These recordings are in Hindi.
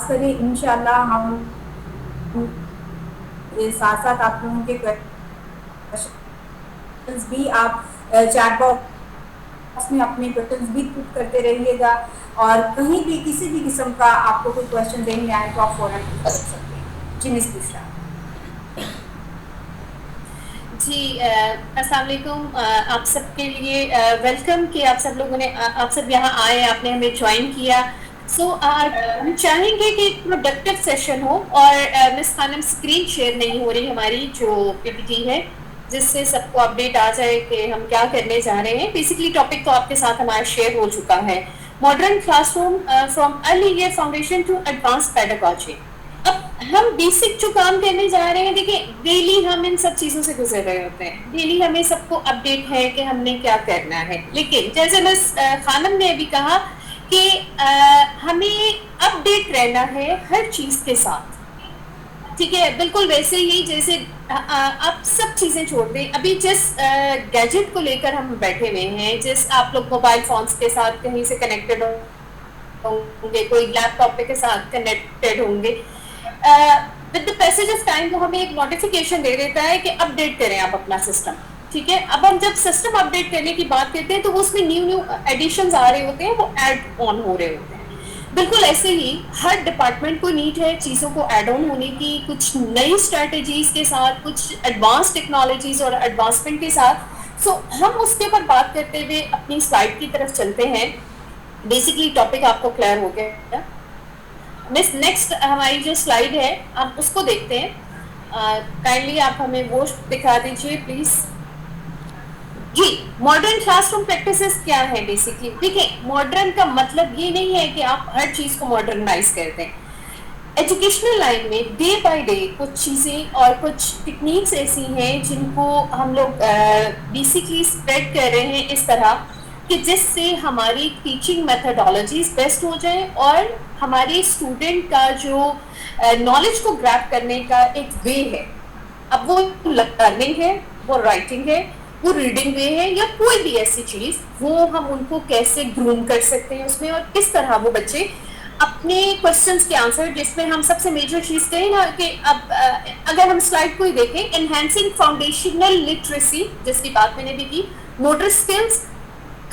आगाज करें इंशाल्लाह हम साथ साथ आप लोगों के क्वेश्चंस भी आप चैट बॉक्स में अपने क्वेश्चंस भी पुट करते रहिएगा और कहीं भी किसी भी किस्म का आपको कोई क्वेश्चन देने आए तो आप फौरन पूछ सकते हैं। जी मिस बुशरा। जी अस्सलाम वालेकुम। आप सबके लिए वेलकम कि आप सब लोगों ने आप सब यहाँ आए, आपने हमें ज्वाइन किया। हम चाहेंगे कि प्रोडक्टिव सेशन हो और मिस खानम स्क्रीन शेयर नहीं हो रही हमारी जो पीपीटी है, जिससे सबको अपडेट आ जाए कि हम क्या करने जा रहे हैं। बेसिकली टॉपिक तो आपके साथ हमारा शेयर हो चुका है, modern classroom from early year foundation to advance pedagogy. अब हम बेसिक जो काम करने जा रहे हैं, देखिए डेली हम इन सब चीजों से गुजर रहे होते हैं, डेली हमें सबको अपडेट है कि हमने क्या करना है। लेकिन जैसे मिस खानम ने अभी कहा कि हमें अपडेट रहना है हर चीज के साथ, ठीक है। बिल्कुल वैसे ही जैसे आप सब चीजें छोड़ दें, अभी जिस गैजेट को लेकर हम बैठे हुए हैं, जिस आप लोग मोबाइल फोन्स के साथ कहीं से कनेक्टेड होंगे, कोई लैपटॉप के साथ कनेक्टेड होंगे, with the passage of time वो हमें एक नोटिफिकेशन दे देता है कि अपडेट करें आप अपना सिस्टम, ठीक है। अब हम जब सिस्टम अपडेट करने की बात करते हैं तो वो उसमें न्यू न्यू एडिशंस आ रहे होते हैं, वो ऐड ऑन हो रहे होते हैं। बिल्कुल ऐसे ही हर डिपार्टमेंट को नीड है चीजों को ऐड ऑन होने की, कुछ नई स्ट्रेटेजीज के साथ, कुछ एडवांस टेक्नोलॉजीज और एडवांसमेंट के साथ। सो हम उसके ऊपर बात करते हुए अपनी स्लाइड की तरफ चलते हैं। बेसिकली टॉपिक आपको क्लियर हो गया। मिस नेक्स्ट हमारी जो स्लाइड है आप उसको देखते हैं, काइंडली आप हमें वो दिखा दीजिए प्लीज। जी, मॉडर्न क्लासरूम प्रैक्टिसेस क्या है? बेसिकली देखिए, मॉडर्न का मतलब ये नहीं है कि आप हर चीज को मॉडर्नाइज कर दें। एजुकेशनल लाइन में डे बाय डे कुछ चीजें और कुछ टेक्निक्स ऐसी हैं जिनको हम लोग बेसिकली स्प्रेड कर रहे हैं इस तरह कि जिससे हमारी टीचिंग मेथडोलॉजीज बेस्ट हो जाए और हमारे स्टूडेंट का जो नॉलेज को ग्रैब करने का एक वे है, अब वो लर्निंग है, वो राइटिंग है, वो रीडिंग वे है, या कोई भी ऐसी चीज, वो हम उनको कैसे ग्रूम कर सकते हैं उसमें, और किस तरह वो बच्चे अपने क्वेश्चंस के आंसर, जिसमें हम सबसे मेजर चीज कहें ना कि अब अगर हम स्लाइड को ही देखें, एनहांसिंग फाउंडेशनल लिटरेसी जिसकी बात मैंने भी की, मोटर स्किल्स,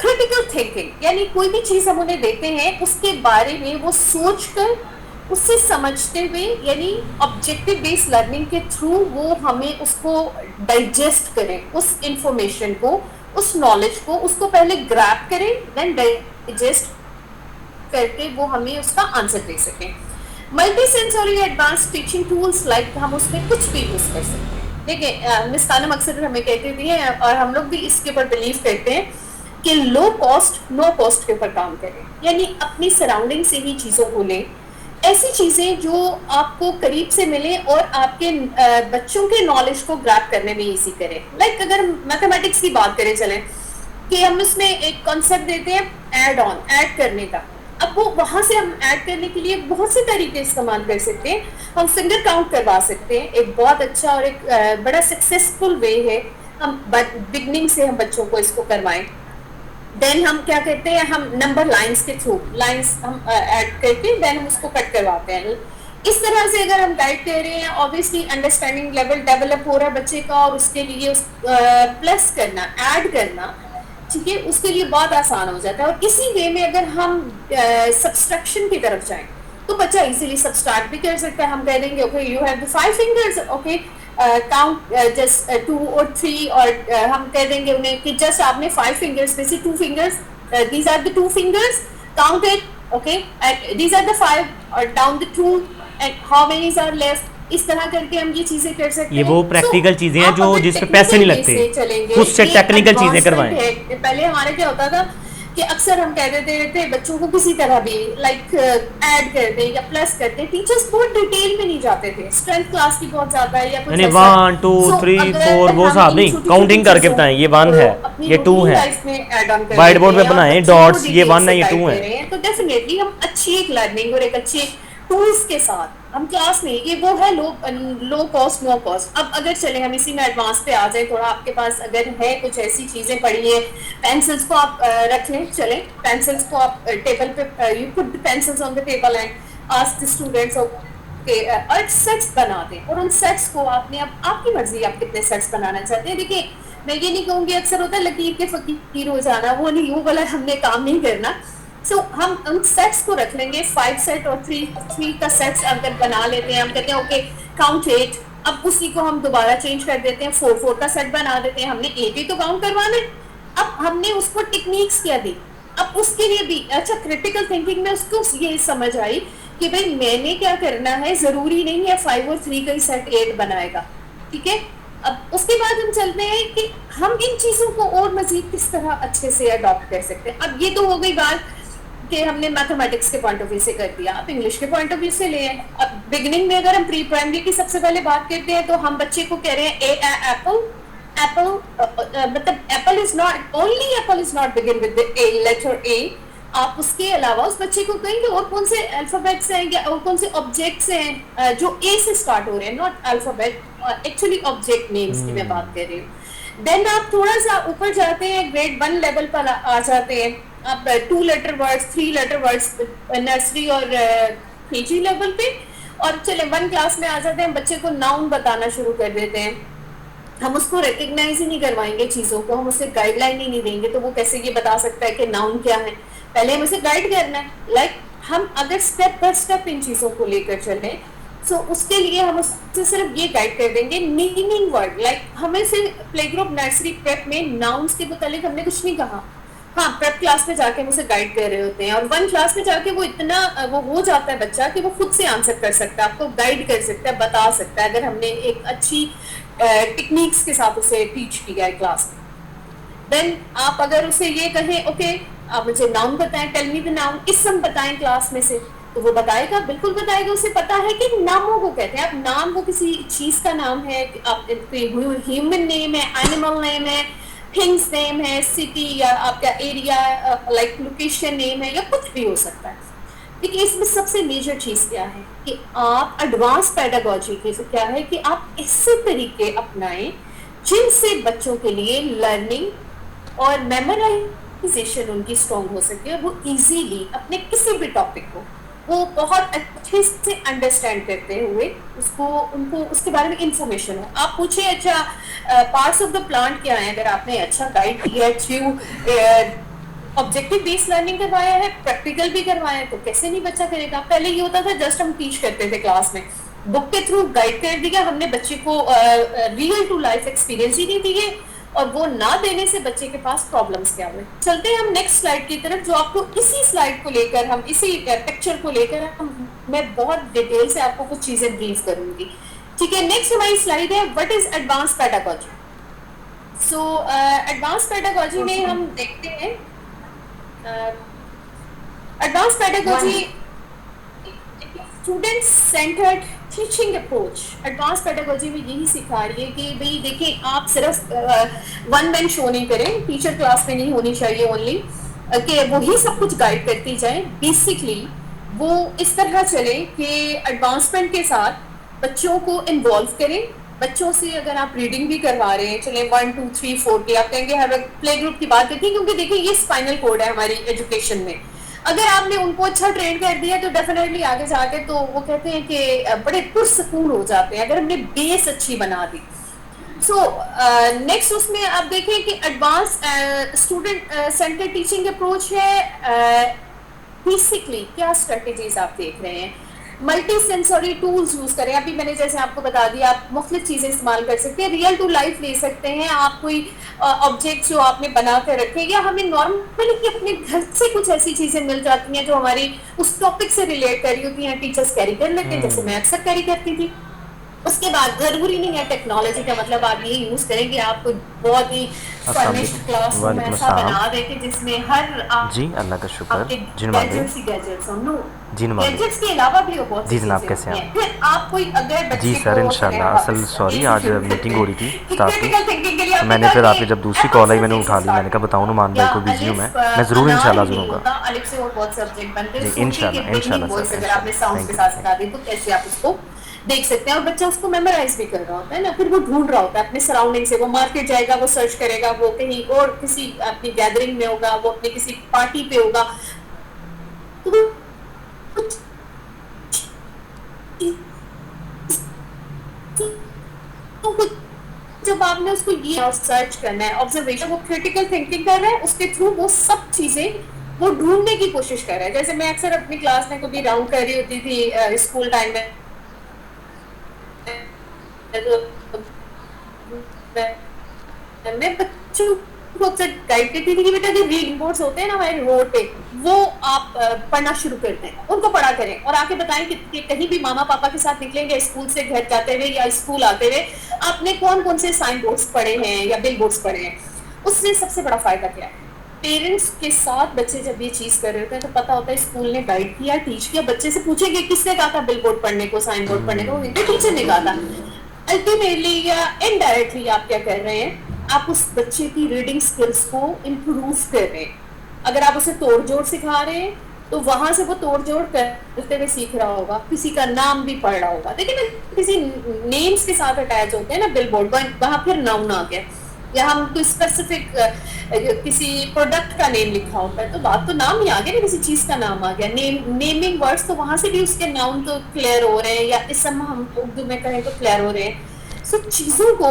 क्रिटिकल थिंकिंग, यानी कोई भी चीज हम उन्हें देते हैं उसके बारे में वो सोच कर उससे समझते हुए, यानी ऑब्जेक्टिव बेस्ड लर्निंग के थ्रू वो हमें उसको डाइजेस्ट करें, उस इंफॉर्मेशन को, उस नॉलेज को, उसको पहले ग्रैब करें, देन डाइजेस्ट करके वो हमें उसका आंसर दे सकें। Multi sensory advance teaching tools like हम उसमें कुछ भी यूज कर सकते हैं। देखिए मिस खानम अक्सर हमें कहती थी और हम लोग भी इसके ऊपर बिलीव करते हैं कि लो कॉस्ट नो कॉस्ट के ऊपर काम करें, यानी अपनी सराउंडिंग से ही चीजों को लें, ऐसी चीजें जो आपको करीब से मिले और आपके बच्चों के नॉलेज को ग्रैब करने में इजी करें। लाइक अगर मैथमेटिक्स की बात करें, चलें कि हम इसमें एक कॉन्सेप्ट देते हैं ऐड ऑन, ऐड करने का। अब वो वहां से हम ऐड करने के लिए बहुत से तरीके इस्तेमाल कर सकते हैं। हम फिंगर काउंट करवा सकते हैं, एक बहुत अच्छा और एक बड़ा सक्सेसफुल वे है। हम बिगनिंग से हम बच्चों को इसको करवाएं। देन हम क्या करते हैं, हम नंबर लाइंस के थ्रू लाइंस हम ऐड करके देन हम उसको कट करवाते हैं। इस तरह से अगर हम गाइड कर रहे हैं, ऑब्वियसली अंडरस्टैंडिंग लेवल डेवलप हो रहा है बच्चे का, और उसके लिए उस प्लस करना, ऐड करना, ठीक है, उसके लिए बहुत आसान हो जाता है। और इसी वे में अगर हम सब्सट्रैक्शन की तरफ जाएं तो बच्चा इजीली सब्सट्रैक्ट भी कर सकता है। हम कह देंगे okay you have the 5 fingers, okay count just 2 और 3, और हम कह देंगे उन्हें कि जस्ट आपने 5 फिंगर्स में से 2 fingers, these are the 2 fingers, count it, okay, these are the 5 और down the 2 and how many are left. इस तरह करके हम ये चीजें कर सकते ये हैं। वो प्रैक्टिकल चीजें हैं आप जो अगर जिस पे पैसे टेक्निकल नहीं वे लगते, से चलेंगे, खुद से ये टेक्निकल चीजें एडवांसमेंट करवाएं। है। पहले हमारे क्या होता था कि अक्सर हम कह देते थे बच्चों को किसी तरह भी लाइक ऐड कर दे या प्लस कर दे, टीचर्स बहुत डिटेल में नहीं जाते थे, स्ट्रेंथ क्लास की बहुत ज्यादा है या कुछ यानी ऐसा है। 1 2 सो 3 4 अगर वो हम साहब इन नहीं, छोटी छोटी काउंटिंग करके चीजों बताएं ये 1 को है, अपनी ये 2 रूटीन है, लाइफ में ऐड ऑन कर वाइट लेते बोर्ड पे हैं और बनाएं बच्चों को डॉट्स, ये डिटेल 1 से है ये गाइड 2 है। कर रहे हैं, तो डेफिनेटली हम अच्छी एक लर्निंग और एक अच्छे टूल्स के साथ हम क्लास में, ये वो है लो कॉस्ट नो कॉस्ट। अब अगर चले हम इसी में एडवांस पे आ जाए थोड़ा, आपके पास अगर है कुछ ऐसी चीजें पड़ी है, पेंसिल्स को आप रख लें, चले पेंसिल्स को आप टेबल पे, you put pencils on the table and ask the students और सेट्स बना दें, और उन सेट्स को आपने अब आपकी मर्जी आप कितने सेट्स बनाना चाहते हैं। देखिए मैं ये नहीं कहूंगी, अक्सर होता है लकीर के फकीर हो जाना, वो नहीं, वो वाला हमने काम नहीं करना। सो हम उन सेट्स को रख लेंगे, 5 सेट और 3 का सेट्स अगर बना लेते हैं, हम कहते हैं ओके काउंट 8, अब उसी को हम दोबारा चेंज कर देते हैं, 4 का सेट बना देते हैं, हमने 8 ही तो काउंट करवाना है। अब हमने उसको टेक्निक्स क्या दी, अब उसके लिए भी अच्छा क्रिटिकल थिंकिंग में उसको ये समझ आई कि भाई मैंने क्या करना है, जरूरी नहीं है 5 और 3 का ही सेट 8 बनाएगा, ठीक है। अब उसके बाद हम चलते हैं कि हम इन चीजों को और मजीद किस तरह अच्छे से अडॉप्ट कर सकते हैं। अब ये तो हो गई बात कि हमने मैथमेटिक्स के पॉइंट ऑफ व्यू से कर दिया, अब इंग्लिश के पॉइंट ऑफ व्यू से ले। अब बिगिनिंग में अगर हम प्री प्राइमरी की सबसे पहले बात करते हैं तो हम बच्चे को कह रहे हैं एप्पल, एप्पल मतलब apple is not only, apple is not begin with the A letter A. आप उसके अलावा उस बच्चे को कहेंगे और कौन से अल्फाबेट्स हैं या और कौन से ऑब्जेक्ट्स हैं जो ए से स्टार्ट हो रहे हैं, not alphabet, actually object names की मैं बात कर रही हूँ। देन आप थोड़ा सा ऊपर जाते हैं, ग्रेड 1 लेवल पर आ जाते हैं आप, 2 letter words 3 letter words nursery और केजी लेवल पे, और चले 1 क्लास में आ जाते हैं, बच्चे को नाउन बताना शुरू कर देते हैं। हम उसको रिकग्नाइज ही नहीं करवाएंगे चीजों को, हम उसे गाइडलाइन ही नहीं देंगे, तो वो कैसे ये बता सकता है कि नाउन क्या है। पहले हम उसे गाइड करना है, लाइक हम अगर स्टेप बाय स्टेप इन चीजों को लेकर चलें, सो उसके लिए हम उससे सिर्फ ये गाइड कर देंगे मीनिंग वर्ड, लाइक हमें सिर्फ प्ले ग्रुप नर्सरी प्रेप में नाउन्स के मुतालिक हमने कुछ नहीं कहा। हाँ, प्रेप क्लास में जाके हम उसे गाइड कर रहे होते हैं, और 1 क्लास में जाके वो इतना वो हो जाता है बच्चा कि वो खुद से आंसर कर सकता है, आपको गाइड कर सकता है, बता सकता है, अगर हमने एक अच्छी टेक्निक्स के साथ उसे टीच किया है क्लास में। देन आप अगर उसे ये कहें ओके आप मुझे नाउन बताएं, टेल मी द नाउन, इसम बताएं क्लास में से, तो वो बताएगा, बिल्कुल बताएगा, उसे पता है कि नामों को कहते हैं। अब नाम वो किसी चीज का नाम है, आप ह्यूमन नेम है, एनिमल नेम है, थिंग्स नेम है, सिटी या आपका एरिया लाइक लोकेशन नेम है, या कुछ भी हो सकता है। देखिए इसमें सबसे मेजर चीज क्या है कि आप एडवांस पेडागोजी के क्या है कि आप ऐसे तरीके अपनाएं जिनसे बच्चों के लिए लर्निंग और मेमोराइजेशन उनकी स्ट्रॉन्ग हो सके, और वो इजीली अपने किसी भी टॉपिक को वो बहुत अच्छे से अंडरस्टैंड करते हुए उसको उनको उसके बारे में इंफॉर्मेशन हो। आप पूछे अच्छा पार्ट्स ऑफ द प्लांट क्या है, अगर आपने अच्छा गाइड किया है, थ्रू ऑब्जेक्टिव बेस्ड लर्निंग करवाया है, प्रैक्टिकल भी करवाया है, तो कैसे नहीं बच्चा करेगा। पहले ये होता था जस्ट हम टीच करते थे क्लास में, बुक के थ्रू गाइड कर दिया हमने, बच्चे को रियल टू लाइफ एक्सपीरियंस ही नहीं दिए, और वो ना देने से बच्चे के पास प्रॉब्लम्स क्या हुए। चलते हैं हम नेक्स्ट स्लाइड की तरफ, जो आपको इसी स्लाइड को लेकर हम इसी पिक्चर को लेकर मैं बहुत डिटेल से आपको कुछ चीजें ब्रीफ करूंगी, ठीक है। नेक्स्ट हमारी स्लाइड है what is advance pedagogy. So advance pedagogy में हम देखते हैं advance pedagogy student centred teaching approach. Advance pedagogy में यही सिखा रही है कि भाई देखिए आप सिर्फ वन मैन शो नहीं करें, टीचर क्लास में नहीं होनी चाहिए ओनली कि वो ही सब कुछ गाइड करती जाए। बेसिकली वो इस तरह चले कि एडवांसमेंट के साथ बच्चों को इन्वॉल्व करें। बच्चों से अगर आप रीडिंग भी करवा रहे हैं, चले 1 2 3 4 की, आप कहेंगे हर प्ले ग्रुप की बात करती है, क्योंकि देखिए ये स्पाइनल कोड है हमारी एजुकेशन में। अगर आपने उनको अच्छा ट्रेन कर दिया तो डेफिनेटली आगे जाके तो वो कहते हैं कि बड़े पुरसकून हो जाते हैं, अगर हमने बेस अच्छी बना दी। सो नेक्स्ट उसमें आप देखें कि advance student centre teaching approach है। बेसिकली क्या स्ट्रेटेजीज आप देख रहे हैं, मल्टी सेंसरी टूल्स यूज करें। अभी मैंने जैसे आपको बता दिया, आप मुख्तलिफ चीजें इस्तेमाल कर सकते हैं, रियल टू लाइफ ले सकते हैं आप, कोई ऑब्जेक्ट जो आपने बना कर रखे, या हमें नॉर्मली अपने घर से कुछ ऐसी चीजें मिल जाती हैं जो हमारी उस टॉपिक से रिलेट कर रही होती हैं, टीचर्स कैरी कर लेते हैं, जैसे मैं अक्सर कैरी करती थी। उसके बाद जरूरी नहीं है टेक्नोलॉजी का मतलब आप ये यूज करें कि आपको बहुत ही फर्निश्ड क्लासरूम ऐसा बना दें कि जिसमें हर जी अल्लाह का शुक्र गैजेट्स ही गैजेट्स हो। नो, जी गैजेट्स के अलावा भी बहुत जी जनाब, कैसे हैं फिर आप कोई अगर बच्चे जी सर, इंशाल्लाह। असल सॉरी आज मीटिंग हो रही थी स्टाफ की, तो मैंने फिर आपकी जब दूसरी कॉल आई मैंने उठा ली, मैंने कहा बताऊँ नुमान भाई को बिजी हूँ मैं ज़रूर इंशाल्लाह सुनूंगा जी, इंशाल्लाह इंशाल्लाह सर, अगर आपने साउंड के साथ सिखा दी तो कैसे आप उसको देख सकते हैं, और बच्चा उसको मेमोराइज भी कर रहा होता है ना, फिर वो ढूंढ रहा होता है अपने सराउंडिंग से, वो मार्केट जाएगा, वो सर्च करेगा, वो कहीं और किसी अपनी गैदरिंग में होगा, वो अपनी किसी पार्टी पे होगा, तो जब आपने उसको ये सर्च करना है, ऑब्जर्वेशन, वो क्रिटिकल थिंकिंग कर रहा है, उसके थ्रू वो सब चीजें वो ढूंढने की कोशिश कर रहा है। जैसे मैं अक्सर अपनी क्लास में कभी राउंड कर रही होती थी स्कूल टाइम में, मैं बच्चों को अक्सर गाइड करती थी कि बेटा जो रीडिंग बोर्ड्स होते हैं ना हमारे रोड पे, वो आप पढ़ना शुरू करते हैं, उनको पढ़ा करें और आके बताएं कि कहीं भी मामा पापा के साथ निकलेंगे स्कूल से घर जाते हुए या स्कूल आते हुए, आपने कौन कौन से साइन बोर्ड्स पढ़े हैं या बिल बोर्ड्स पढ़े हैं। उससे सबसे बड़ा फायदा क्या है, पेरेंट्स के साथ बच्चे जब ये चीज कर रहे होते हैं तो पता होता है स्कूल ने गाइड किया, टीच किया, बच्चे से पूछेंगे किसने कहा था बिल बोर्ड पढ़ने को, साइन बोर्ड पढ़ने को, इनके टीचर ने कहा था। अल्टीमेटली या इनडायरेक्टली आप क्या कर रहे हैं, आप उस बच्चे की रीडिंग स्किल्स को इम्प्रूव कर रहे हैं। अगर आप उसे तोड़ जोड़ सिखा रहे हैं तो वहां से वो तोड़ जोड़ करते हुए सीख रहा होगा, किसी का नाम भी पढ़ रहा होगा। देखिए ना, किसी नेम्स के साथ अटैच होते हैं ना बिल बोर्ड, वहां फिर नाउन आ गया, या हम कोई स्पेसिफिक किसी प्रोडक्ट का नेम लिखा होता है तो बात तो नाम ही आ गया ना, किसी चीज का नाम आ गया, नेमिंग वर्ड्स, तो वहां से भी उसके नाउन तो क्लियर हो रहे हैं, या इस समय हम उर्दू में कहें तो क्लियर हो रहे हैं। सो चीजों को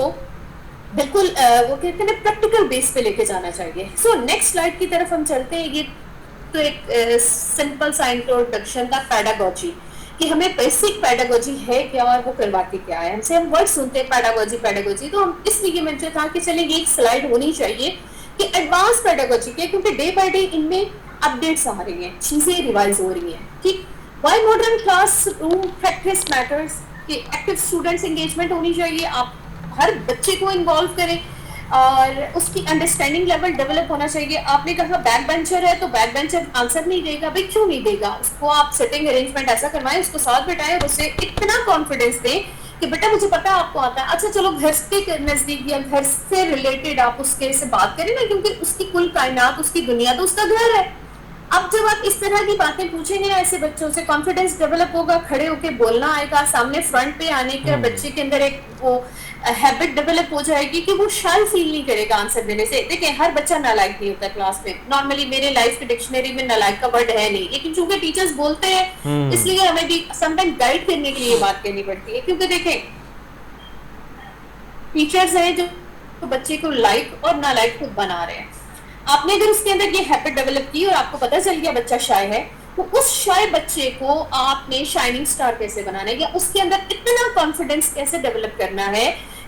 बिल्कुल वो कहते हैं ना प्रैक्टिकल बेस पे लेके जाना चाहिए। सो नेक्स्ट स्लाइड की तरफ हम चलते हैं। ये तो एक सिंपल सा इंट्रोडक्शन था पैडागोजी, कि हमें बेसिक पैडागोजी है क्या और वो करवाती क्या है। हमसे हम वर्ड सुनते हैं पैडागोजी पैडागोजी, तो हम इसलिए मुझे था कि चलेंगे एक स्लाइड होनी चाहिए कि एडवांस पैडागोजी के, क्योंकि डे बाय डे इनमें अपडेट्स आ रही हैं, चीजें रिवाइज हो रही हैं। ठीक, why modern classroom practice matters, कि एक्टिव स्टूडेंट्स एंगेजमेंट होनी चाहिए, आप हर बच्चे को इन्वॉल्व करें और उसकी अंडरस्टैंडिंग लेवल डेवलप होना चाहिए। आपने कहा बैक बेंचर है तो बैक बेंचर आंसर नहीं देगा, भाई क्यों नहीं देगा, उसको आप सेटिंग अरेंजमेंट ऐसा करवाएं, उसको साथ बैठाएं और उसे इतना कॉन्फिडेंस दें कि बेटा मुझे पता है आपको आता है। अच्छा चलो घर के नजदीक या घर से रिलेटेड आप उसके से बात करें ना, क्योंकि उसकी कुल कायनात, उसकी दुनिया तो उसका घर है। अब जब आप इस तरह की बातें पूछेंगे ना ऐसे बच्चों से, कॉन्फिडेंस डेवलप होगा, खड़े होके बोलना आएगा, सामने फ्रंट पे आने का बच्चे के अंदर एक वो हैबिट डेवलप हो जाएगी कि वो शाय फील नहीं करेगा आंसर देने से। देखिए हर बच्चा नालायक नहीं होता क्लास में, नॉर्मली मेरे लाइफ की डिक्शनरी में नालायक का वर्ड है नहीं, लेकिन चूंकि टीचर्स बोलते हैं इसलिए हमें भी समटाइम गाइड करने के लिए बात करनी पड़ती है। क्योंकि देखें टीचर्स हैं जो बच्चे को लाइक और नालायक खुद बना रहे हैं। आपने अगर उसके अंदर ये हैबिट डेवलप की और आपको पता चल गया बच्चा शाय है, तो उस शाय बच्चे को आपने शाइनिंग स्टार कैसे बनाना है, या उसके अंदर इतना कॉन्फिडेंस कैसे डेवलप करना है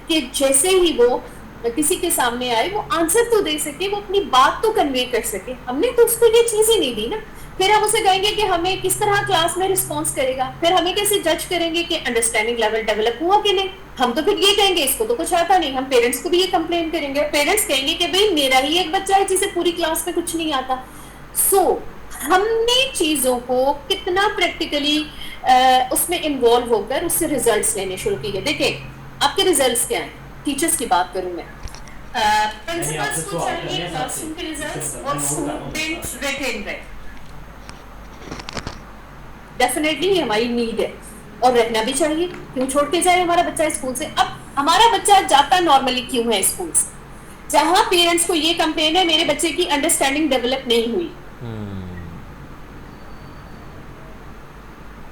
कि जैसे ही वो किसी के सामने आए वो आंसर तो दे सके, वो अपनी बात तो कन्वे कर सके। हमने तो उसको ये चीज ही नहीं दी ना। फिर हम उसे कहेंगे कि हमें किस तरह क्लास में रिस्पॉन्स करेगा, फिर हमें कैसे जज करेंगे कि अंडरस्टैंडिंग लेवल डेवलप हुआ कि नहीं। हम तो फिर ये कहेंगे इसको तो कुछ आता नहीं, हम पेरेंट्स को भी ये कंप्लेन करेंगे, पेरेंट्स कहेंगे कि भाई मेरा ही एक बच्चा है जिसे पूरी क्लास में कुछ नहीं आता। सो हमने चीजों को कितना प्रैक्टिकली उसमें इन्वॉल्व होकर उससे रिजल्ट्स लेने शुरू किए। देखिए आपके रिजल्ट्स क्या हैं, टीचर्स की बात करूं मैं, प्रिंसिपल्स को चाहिए क्लासरूम के रिजल्ट्स और स्टूडेंट रिटेन रेट, डेफिनेटली ये हमारी नीड है और रहना भी चाहिए। क्यों छोड़ के जाए हमारा बच्चा स्कूल से। अब हमारा बच्चा जाता नॉर्मली क्यों है स्कूल से, जहां पेरेंट्स को ये कंप्लेन है मेरे बच्चे की अंडरस्टैंडिंग डेवलप नहीं हुई,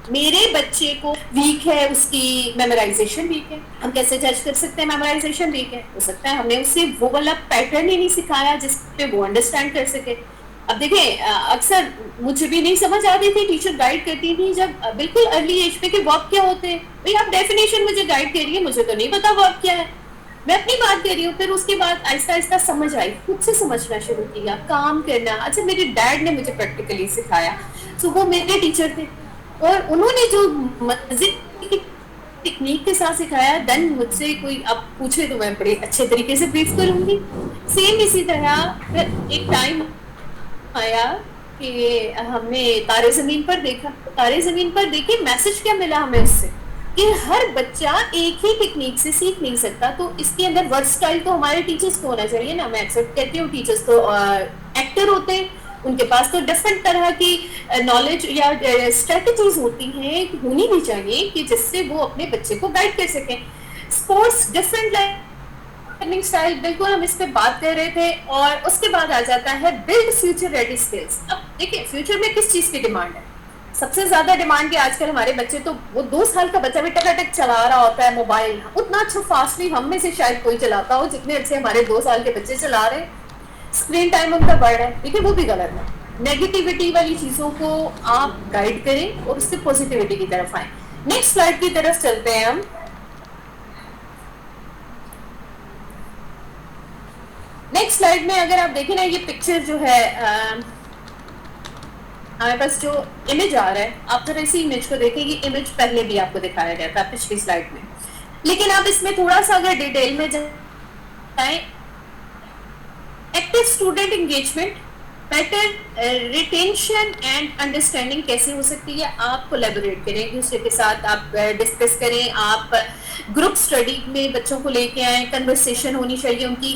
मेरे बच्चे को वीक है, उसकी मेमोराइजेशन वीक है। हम कैसे जज कर सकते हैं मेमोराइजेशन वीक है? हो सकता है हमने उसे वो वाला पैटर्न ही नहीं सिखाया जिसपे वो अंडरस्टैंड कर सके। अब देखें अक्सर मुझे भी नहीं समझ आती थी, टीचर गाइड करती थी जब बिल्कुल अर्ली एज पे कि वर्ब क्या होते हैं। भाई आप डेफिनेशन मुझे गाइड करिए, मुझे तो नहीं पता वर्ब क्या है, मैं अपनी बात कर रही हूँ। फिर उसके बाद आहिस्ता आहिस्ता समझ आई, खुद से समझना शुरू किया, काम करना। अच्छा मेरे डैड ने मुझे प्रैक्टिकली सिखाया, तो वो मेरे टीचर थे और उन्होंने जो मजे की टेक्निक के साथ सिखाया, देन मुझसे कोई अब पूछे तो मैं बड़े अच्छे तरीके से ब्रीफ करूंगी। सेम इसी तरह एक टाइम आया कि हमने तारे जमीन पर देखा, तारे जमीन पर देखे मैसेज क्या मिला हमें उससे कि हर बच्चा एक ही टेक्निक से सीख नहीं सकता। तो इसके अंदर वर्ड स्टाइल तो हमारे टीचर्स को होना चाहिए ना। मैं अक्सर कहती हूँ टीचर्स तो एक्टर होते हैं, उनके पास तो डिफरेंट तरह की नॉलेज या स्ट्रेटजीज होती हैं, होनी भी चाहिए कि जिससे वो अपने बच्चे को गाइड कर सकें। स्पोर्ट्स डिफरेंट लर्निंग स्टाइल, बिल्कुल हम इस पे बात कर रहे थे। और उसके बाद आ जाता है बिल्ड फ्यूचर रेडी स्किल्स। अब देखिए फ्यूचर में किस चीज की डिमांड है, सबसे ज्यादा डिमांड के आजकल हमारे बच्चे, तो वो 2 साल का बच्चा भी टकाटक चला रहा होता है मोबाइल, उतना अच्छा फास्टली हम में से शायद कोई चलाता हो जितने अच्छे हमारे 2 साल के बच्चे चला रहे हैं। स्क्रीन टाइम उनका बढ़ रहा है, देखिए वो भी गलत है। नेगेटिविटी वाली चीजों को आप गाइड करें और उससे पॉजिटिविटी की तरफ आए। नेक्स्ट स्लाइड की तरफ चलते हैं हम। नेक्स्ट स्लाइड में अगर आप देखें ना, ये पिक्चर जो है हमारे पास जो इमेज आ रहा है, आप जरा इसी इमेज को देखें। ये इमेज पहले भी आपको दिखाया गया था पिछली स्लाइड में, लेकिन आप इसमें थोड़ा सा अगर डिटेल में जाएं, active student engagement, better retention and understanding कैसे हो सकती है। आप कोलैबोरेट करें, एक दूसरे के साथ आप डिस्कस करें, आप ग्रुप स्टडी में बच्चों को लेके आए, कन्वर्सेशन होनी चाहिए उनकी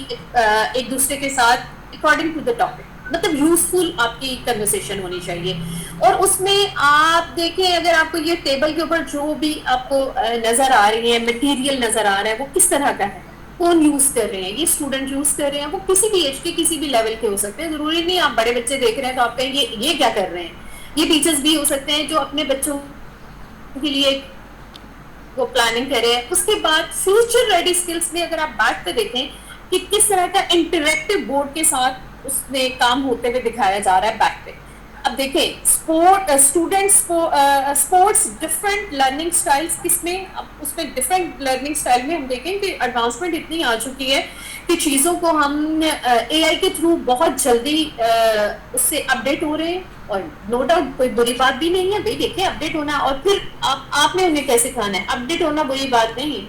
एक दूसरे के साथ अकॉर्डिंग टू द टॉपिक, मतलब यूजफुल आपकी कन्वर्सेशन होनी चाहिए। और उसमें आप देखें, अगर आपको ये टेबल के ऊपर जो भी आपको नजर आ रही है, मटेरियल नजर आ रहा है, वो किस तरह का है, कौन यूज कर रहे हैं, ये स्टूडेंट यूज कर रहे हैं, वो किसी भी एज के किसी भी लेवल के हो सकते हैं। जरूरी नहीं आप बड़े बच्चे देख रहे हैं तो आप कहेंगे ये क्या कर रहे हैं। ये टीचर्स भी हो सकते हैं जो अपने बच्चों के लिए वो प्लानिंग करें। उसके बाद फ्यूचर रेडी स्किल्स में अगर आप बात कर देखें कि किस तरह का इंटरेक्टिव बोर्ड के साथ उसमें काम होते हुए दिखाया जा रहा है बैक पे। अब देखें, students sports different learning styles, किसमें अब उसमें डिफरेंट लर्निंग स्टाइल में हम देखें कि एडवांसमेंट इतनी आ चुकी है कि चीज़ों को हम एआई के थ्रू बहुत जल्दी उससे अपडेट हो रहे हैं। और नो डाउट कोई बुरी बात भी नहीं है भाई, देखिए अपडेट होना, और फिर आपने उन्हें कैसे सिखाना है, अपडेट होना बुरी बात नहीं है।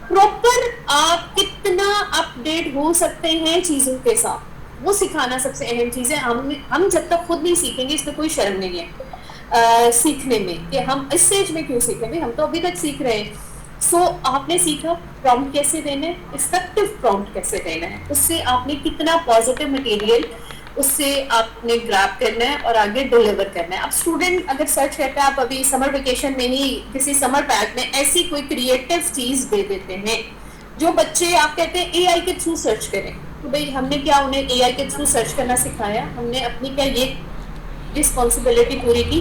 प्रॉपर आप कितना अपडेट हो सकते हैं चीज़ों के साथ, वो सिखाना सबसे अहम चीज है। हम जब तक खुद नहीं सीखेंगे, इसमें कोई शर्म नहीं है सीखने में कि हम इस स्टेज में क्यों सीखेंगे, हम तो अभी तक सीख रहे हैं। सो आपने सीखा प्रॉम्प्ट कैसे देना है, इफेक्टिव प्रॉम्प्ट कैसे देना है, उससे आपने कितना पॉजिटिव मटेरियल उससे आपने ग्रैब करना है और आगे डिलीवर करना है। अब स्टूडेंट अगर सर्च करता है, आप अभी समर वेकेशन में ही किसी समर पैक में ऐसी कोई क्रिएटिव चीज दे देते हैं जो बच्चे आप कहते हैं एआई के थ्रू सर्च करें, तो भाई हमने क्या उन्हें एआई के थ्रू सर्च करना सिखाया, हमने अपनी क्या ये रिस्पॉन्सिबिलिटी पूरी की।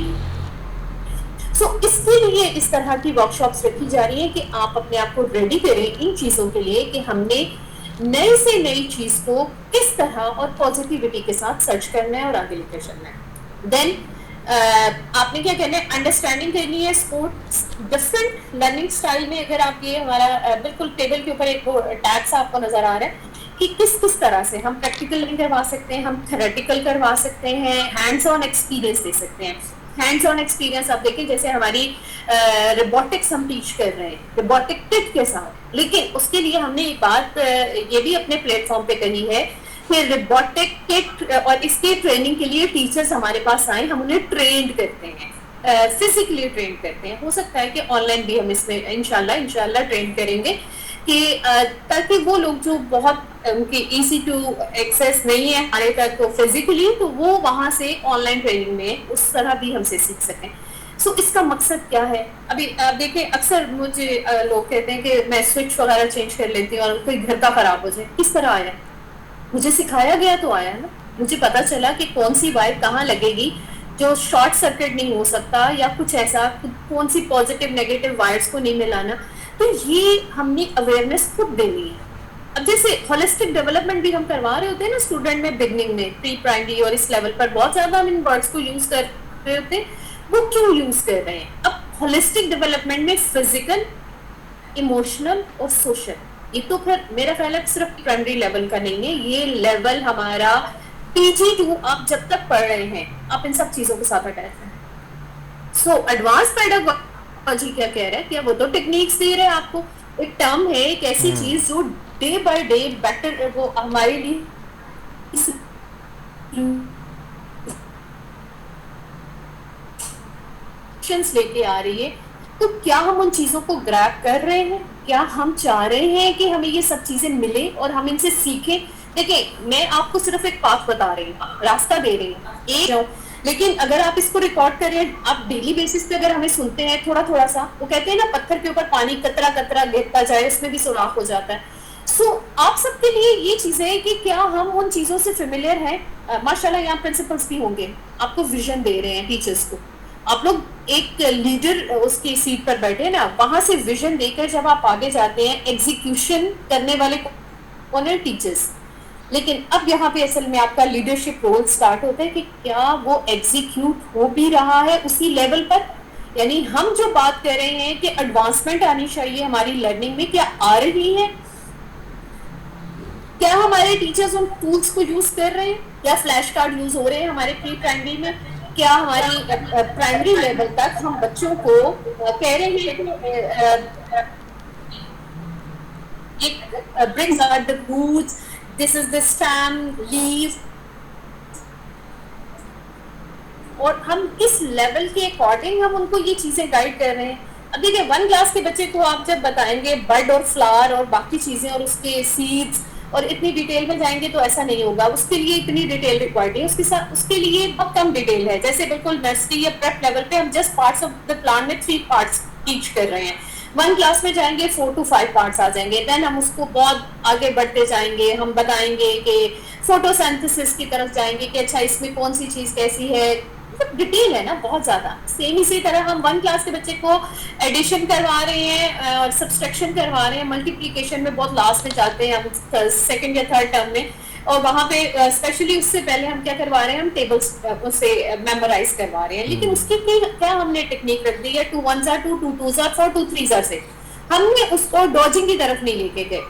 सो इसके लिए इस तरह की वर्कशॉप्स रखी जा रही है कि आप अपने आप को रेडी करें इन चीजों के लिए कि हमने नई से नई चीज को किस तरह और पॉजिटिविटी के साथ सर्च करना है और आगे लेकर चलना है। देन आपने क्या करना है, अंडरस्टैंडिंग करनी है स्पोर्ट्स डिफरेंट लर्निंग स्टाइल में। अगर आप ये हमारा बिल्कुल टेबल के ऊपर एक टैग सा आपको नजर आ रहा है कि किस किस तरह से हम प्रैक्टिकल लर्निंग करवा सकते हैं, हम थ्योरेटिकल करवा सकते हैं, हैंड्स ऑन एक्सपीरियंस दे सकते हैं। हैंड्स ऑन एक्सपीरियंस आप देखिए, जैसे हमारी रोबोटिक्स हम टीच कर रहे हैं रोबोटिक किट के साथ, लेकिन उसके लिए हमने एक बात ये भी अपने प्लेटफॉर्म पे कही है कि रोबोटिक किट और इसके ट्रेनिंग के लिए टीचर्स हमारे पास आए, हम उन्हें ट्रेंड करते हैं, फिजिकली ट्रेन करते हैं। हो सकता है कि ऑनलाइन भी हम इसमें इंशाल्लाह ट्रेन करेंगे कि ताकि वो लोग जो बहुत उनकी इजी टू एक्सेस नहीं है हमारे तक तो फिजिकली, तो वो वहां से ऑनलाइन ट्रेनिंग में उस तरह भी हमसे सीख सकें। सो इसका मकसद क्या है? अभी आप देखिए, अक्सर मुझे लोग कहते हैं कि मैं स्विच वगैरह चेंज कर लेती हूँ और कोई घर का खराब हो जाए। किस तरह आया? मुझे सिखाया गया तो आया ना, मुझे पता चला कि कौन सी वायर कहाँ लगेगी जो शॉर्ट सर्किट नहीं हो सकता, या कुछ ऐसा कौन सी पॉजिटिव नेगेटिव वायर्स को नहीं मिलाना। तो ये हमने अवेयरनेस खुद देनी है। अब जैसे होलिस्टिक डेवलपमेंट भी हम करवा रहे होते हैं ना स्टूडेंट में, बिगनिंग में, प्री प्राइमरी और इस लेवल पर बहुत ज्यादा हम इन वर्ड्स को यूज कर रहे होते हैं। वो क्यों यूज कर रहे हैं? अब होलिस्टिक डेवलपमेंट में फिजिकल, इमोशनल और सोशल, ये तो फिर मेरा ख्याल है सिर्फ प्राइमरी लेवल का नहीं है, ये लेवल हमारा PG2 आप जब तक पढ़ रहे हैं आप इन सब चीजों के साथ अटैच हैं। सो एडवांस पेडागोजी क्या कह रहा है कि वो तो टेक्निक्स दे रहे हैं आपको, एक टर्म है, एक ऐसी चीज जो डे बाय डे बेटर वो हमारे लिए लेके आ रही है। तो क्या हम उन चीजों को ग्रैब कर रहे हैं? क्या हम चाह रहे हैं कि हमें ये सब चीजें मिले और हम इनसे सीखें? देखिए, मैं आपको सिर्फ एक पाथ बता रही हूँ, रास्ता दे रही हूँ, लेकिन अगर आप इसको रिकॉर्ड करें, आप डेली बेसिस पे अगर हमें सुनते हैं थोड़ा थोड़ा सा, वो कहते हैं ना पत्थर के ऊपर पानी कतरा कतरा गिरता जाए, उसमें भी सुराख हो जाता है। सो आप सबके लिए ये चीजें है कि क्या हम उन चीजों से फेमिलियर हैं? माशाल्लाह यहाँ प्रिंसिपल्स भी होंगे, आपको विजन दे रहे हैं टीचर्स को, आप लोग एक लीडर उसकी सीट पर बैठे ना, वहां से विजन देकर जब आप आगे जाते हैं, एग्जीक्यूशन करने वाले कौन है? टीचर्स। लेकिन अब यहाँ पे असल में आपका लीडरशिप रोल स्टार्ट होता है कि क्या वो एग्जीक्यूट हो भी रहा है उसी लेवल पर। यानी हम जो बात कर रहे हैं कि एडवांसमेंट आनी चाहिए हमारी लर्निंग में, क्या आ रही है? क्या हमारे टीचर्स उन टूल्स को यूज कर रहे हैं? क्या फ्लैश कार्ड यूज हो रहे हैं हमारे प्री प्राइमरी में? क्या हमारी प्राइमरी लेवल तक हम बच्चों को कह रहे हैं brings out the roots, this is the stem, leaf, और हम किस लेवल के अकॉर्डिंग हम उनको ये चीजें गाइड कर रहे हैं। अब देखिए 1 क्लास के बच्चे को आप जब बताएंगे बर्ड और फ्लावर और बाकी चीजें और उसके सीड्स और इतनी डिटेल में जाएंगे तो ऐसा नहीं होगा, उसके लिए इतनी डिटेल रिक्वायर्ड है, उसके लिए बहुत कम डिटेल है। जैसे बिल्कुल नर्सरी या प्रेप लेवल पे हम just parts of the plant में 3 पार्ट्स टीच कर रहे हैं। 1 क्लास में जाएंगे 4 to 5 पार्ट्स आ जाएंगे, देन हम उसको बहुत आगे बढ़ते जाएंगे, हम बताएंगे कि फोटोसिंथेसिस की तरफ जाएंगे कि अच्छा इसमें कौन सी चीज कैसी है, डिटेल है ना बहुत ज्यादा। सेम इसी तरह हम 1 क्लास के बच्चे को एडिशन करवा रहे हैं और सब्सट्रैक्शन करवा रहे हैं, मल्टीप्लिकेशन में बहुत लास्ट में जाते हैं हम सेकंड या थर्ड टर्म में, और वहां पे स्पेशली उससे पहले हम क्या करवा रहे हैं, हम टेबल्स उससे मेमोराइज करवा रहे हैं। लेकिन उसकी क्या हमने टेक्निक रख दी है, 2 1s are 2, 2 2s are 4, 2 3s are 6। हमने उसको डॉजिंग की तरफ नहीं लेके गए,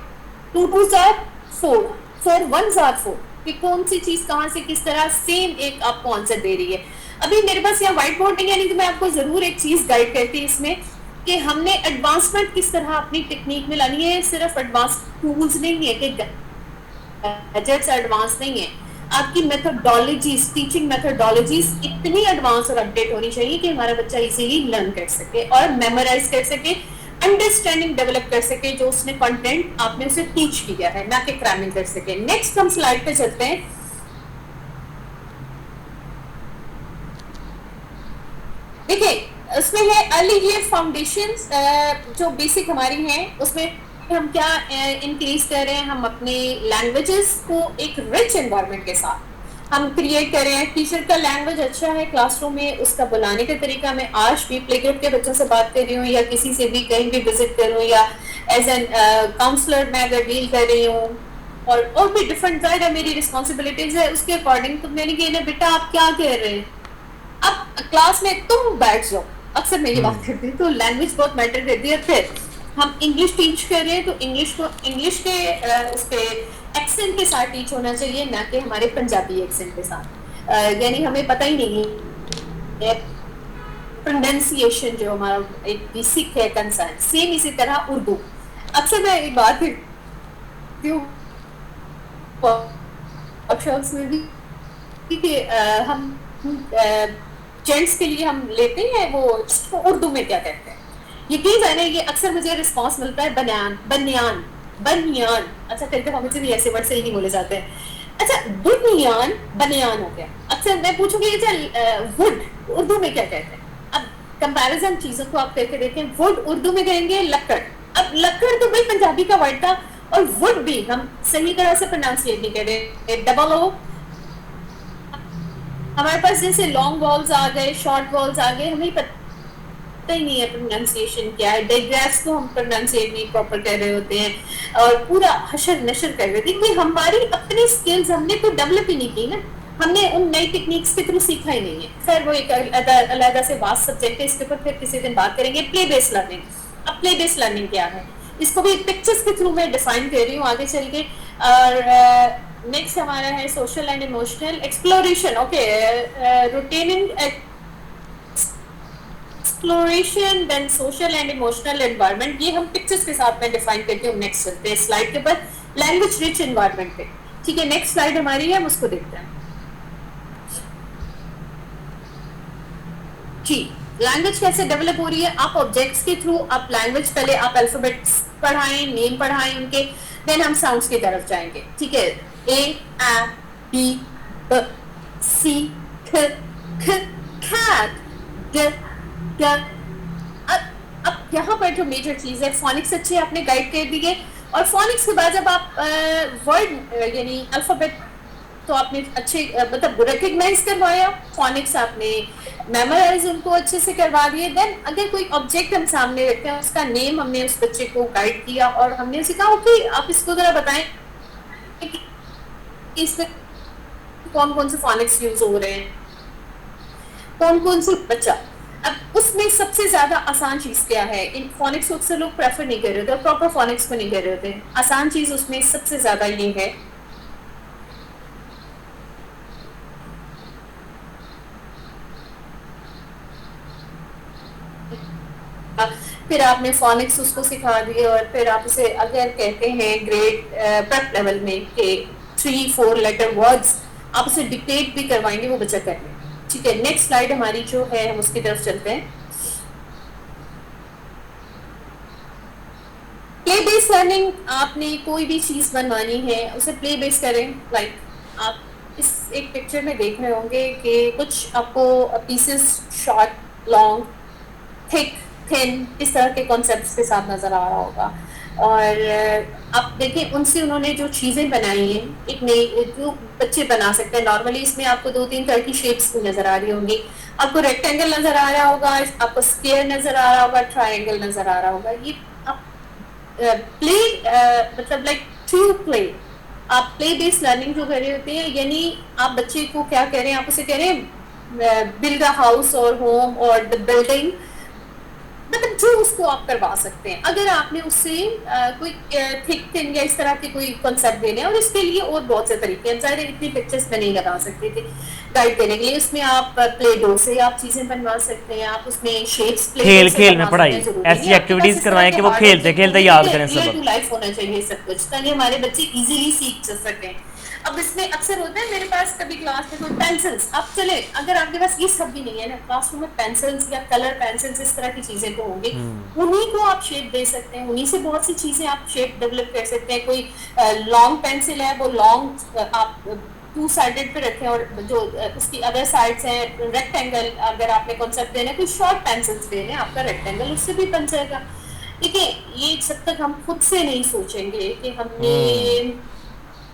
2 2s are 4, 4 1s are 4, कि कौन सी चीज कहां से किस तरह सेम एक आपको आंसर दे रही है। अभी मेरे पास यहाँ व्हाइट बोर्ड नहीं है, नहीं तो मैं आपको जरूर एक चीज गाइड करती इसमें कि हमने एडवांसमेंट किस तरह अपनी टेक्निक में लानी है। सिर्फ एडवांस टूल्स नहीं है कि गैजेट्स एडवांस नहीं है, आपकी मेथोडोलॉजीज, टीचिंग मेथोडोलॉजीज इतनी एडवांस और अपडेट होनी चाहिए कि हमारा बच्चा इजीली लर्न कर सके और मेमोराइज कर सके, अंडरस्टैंडिंग डेवलप कर सके जो उसने कंटेंट आपने उसे टीच किया है, ना कि क्रैमिंग कर सके। नेक्स्ट हम स्लाइड पे चलते हैं। देखिए उसमें है अर्ली ईयर फाउंडेशंस, जो बेसिक हमारी हैं, उसमें हम क्या इंक्रीज कर रहे हैं, हम अपने लैंग्वेजेस को एक रिच एनवायरनमेंट के साथ हम क्रिएट कर रहे हैं। टीचर का लैंग्वेज अच्छा है क्लासरूम में, उसका बुलाने का तरीका, मैं आज भी प्ले ग्रुप के बच्चों से बात कर रही हूँ या किसी से भी कहीं भी विजिट करूँ या एज एन काउंसलर मैं अगर डील कर रही हूँ और भी डिफरेंट साइड है, मेरी रिस्पॉन्सिबिलिटीज है, उसके अकॉर्डिंग तो मैंने कहा बेटा आप क्या कह रहे हैं, अब क्लास में तुम बैठ जाओ, अक्सर मेरी बात करती है, तो लैंग्वेज बहुत मैटर करती है। फिर हम इंग्लिश टीच कर रहे हैं तो इंग्लिश के उसके एक्सेंट के साथ टीच होना चाहिए, ना कि हमारे पंजाबी एक्सेंट के साथ। यानी हमें पता ही नहीं है प्रोनाउंसिएशन जो हमारा एक बेसिक है कंसर्न। सेम इसी तरह उर्दू, अक्सर मैं एक बात करती हूँ वर्कशॉप्स में भी कि हम जेंट्स के लिए हम लेते हैं वो उर्दू में क्या कहते हैं, यकीन जाने ये अक्सर मुझे रिस्पांस मिलता है बनियान बनियान बनियान। अच्छा करके हम मुझे भी ऐसे वर्ड सही नहीं बोले जाते हैं। अच्छा बुनियान बनियान हो गया। अक्सर मैं पूछूंगी वुड उर्दू में क्या कहते हैं। अब कंपैरिजन चीजों को आप करके देखें, वुड उर्दू में कहेंगे लक्कड़। अब लक्कड़ तो भाई पंजाबी का वर्ड था और वुड भी हम सही तरह से प्रोनाउंसिएट नहीं कर रहे, डबल ओ। हमारे पास जैसे लॉन्ग वॉल्स आ गए, शॉर्ट वॉल्स आ गए, हमें पता ही नहीं है प्रोनाउंसिएशन क्या है। डायग्राफ्स को हम प्रोनाउंसिएट नहीं प्रॉपर कर रहे होते हैं और पूरा हशर नशर कर रहे थे। हमारी अपनी स्किल्स हमने तो डेवलप ही नहीं की ना, हमने उन नई टेक्निक्स के थ्रू सीखा ही नहीं है। खैर वो एक अलग से वास्ट सब्जेक्ट है, इसके ऊपर फिर किसी दिन बात करेंगे। प्ले बेस्ड लर्निंग, अब प्ले बेस्ड लर्निंग क्या है, इसको भी पिक्चर्स के थ्रू मैं डिफाइन कर रही हूँ आगे चल के। और नेक्स्ट हमारा है social and emotional exploration. Okay, routine exploration then social and emotional environment, ये हम पिक्चर्स के साथ में डिफाइन करके हम नेक्स्ट चलते हैं स्लाइड के ऊपर। लैंग्वेज रिच एनवायरनमेंट पे, ठीक है, नेक्स्ट स्लाइड हमारी है, हम उसको देखते हैं। जी, लैंग्वेज कैसे डेवलप हो रही है, आप ऑब्जेक्ट्स के थ्रू आप लैंग्वेज, पहले आप अल्फाबेट्स पढ़ाएं, नेम पढ़ाएं उनके, देन हम साउंड्स की तरफ जाएंगे, ठीक है। ए आ बी ब सी ख ख कैट ग ग। अब यहाँ पर जो मेजर चीज है, फोनिक्स अच्छे आपने गाइड कर दिए और फोनिक्स के बाद जब आप वर्ड यानी अल्फाबेट तो आपने अच्छे मतलब रिकग्नाइज करवाया, फोनिक्स आपने मेमोराइज उनको अच्छे से करवा दिए। देन अगर कोई ऑब्जेक्ट हम सामने रखते हैं, उसका नेम हमने उस बच्चे को गाइड किया और हमने उसे कहा कि आप इसको जरा बताएं कि इसमें कौन कौन से फोनिक्स यूज हो रहे हैं, कौन कौन से बच्चा। अब उसमें सबसे ज्यादा आसान चीज क्या है, इन फोनिक्स को अक्सर लोग प्रेफर नहीं कर रहे थे और प्रॉपर फोनिक्स को नहीं कर रहे थे। आसान चीज उसमें सबसे ज्यादा ये है फिर आपने फोनिक्स उसको सिखा दिए और फिर आप उसे अगर कहते हैं ग्रेड प्रेप लेवल में के 3-4 लेटर वर्ड्स आप उसे डिक्टेट भी करवाएंगे, वो बच्चा कर लेगा। ठीक है, नेक्स्ट स्लाइड हमारी जो है हम उसकी तरफ चलते हैं। प्ले बेस्ड लर्निंग, आपने कोई भी चीज बनवानी है उसे प्ले बेस्ड करें। लाइक आप इस एक पिक्चर में देख रहे होंगे कि कुछ आपको pieces short, long, thick, thin, इस तरह के कॉन्सेप्ट्स के साथ नजर आ रहा होगा। और आप देखें उनसे उन्होंने जो चीजें बनाई हैं, एक नई जो बच्चे बना सकते हैं। नॉर्मली इसमें आपको 2-3 तरह की शेप्स भी नजर आ रही होंगी। आपको रेक्टेंगल नजर आ रहा होगा, आपको स्क्वायर नजर आ रहा होगा, ट्रायंगल नजर आ रहा होगा। ये आप प्ले मतलब लाइक थ्रू प्ले, आप प्ले बेस्ड लर्निंग जो कर रहे होते हैं, यानी आप बच्चे को क्या कह रहे हैं, आप उसे कह रहे हैं बिल्ड अ हाउस और होम और द बिल्डिंग, मतलब जो उसको आप करवा सकते हैं। अगर आपने उससे कोई थिक थिन या इस तरह के कोई कॉन्सेप्ट देने हैं, और इसके लिए और बहुत से तरीके हैं, ज़ाहिर इतनी पिक्चर्स में नहीं लगा सकते थे गाइड देने के लिए। उसमें आप प्ले डो से आप चीजें बनवा सकते हैं, आप उसमें शेप्स खेल खेल में पढ़ाई, ऐसी एक्टिविटीज करवाएं कि वो खेलते खेलते याद करें रियल टू सबक। लाइफ होना चाहिए सब कुछ, ताकि हमारे बच्चे इजीली सीख सकें। अब इसमें अक्सर होता है मेरे पास कभी क्लास में कोई पेंसिल्स, अब चले अगर आपके पास ये सब भी नहीं है ना, क्लासरूम में पेंसिल्स या कलर पेंसिल्स इस तरह की चीजें तो होंगी, उन्हीं को आप शेप दे सकते हैं, उन्हीं से बहुत सी चीजें आप शेप डेवलप कर सकते हैं। कोई लॉन्ग पेंसिल है, वो लॉन्ग आप 2 साइडेड पे रखें और जो उसकी अदर साइड्स हैं रेक्टेंगल, अगर आपने कॉन्सेप्ट देना है, कोई शॉर्ट पेंसिल्स देने, आपका रेक्टेंगल उससे भी बन जाएगा। देखिए ये जब तक हम खुद से नहीं सोचेंगे कि हमने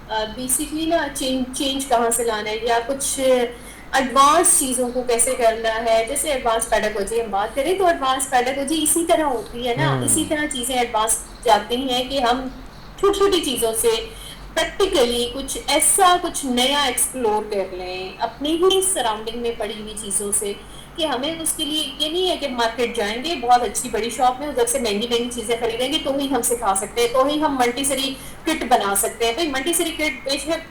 बेसिकली ना चेंज कहाँ से लाना है या कुछ एडवांस चीज़ों को कैसे करना है, जैसे एडवांस पेडागोजी हम बात करें तो एडवांस पेडागोजी इसी तरह होती है ना, इसी तरह चीज़ें एडवांस जाती हैं कि हम छोटी छोटी चीज़ों से प्रैक्टिकली कुछ ऐसा कुछ नया एक्सप्लोर कर लें अपने ही सराउंडिंग में पड़ी हुई चीज़ों से, कि हमें उसके लिए ये नहीं है कि मार्केट जाएंगे बहुत अच्छी बड़ी शॉप में उधर से महंगी महंगी चीजें खरीदेंगे तो ही हम सिखा सकते हैं, तो ही हम मल्टीसरी किट बना सकते हैं। भाई मल्टीसरी किट बेशक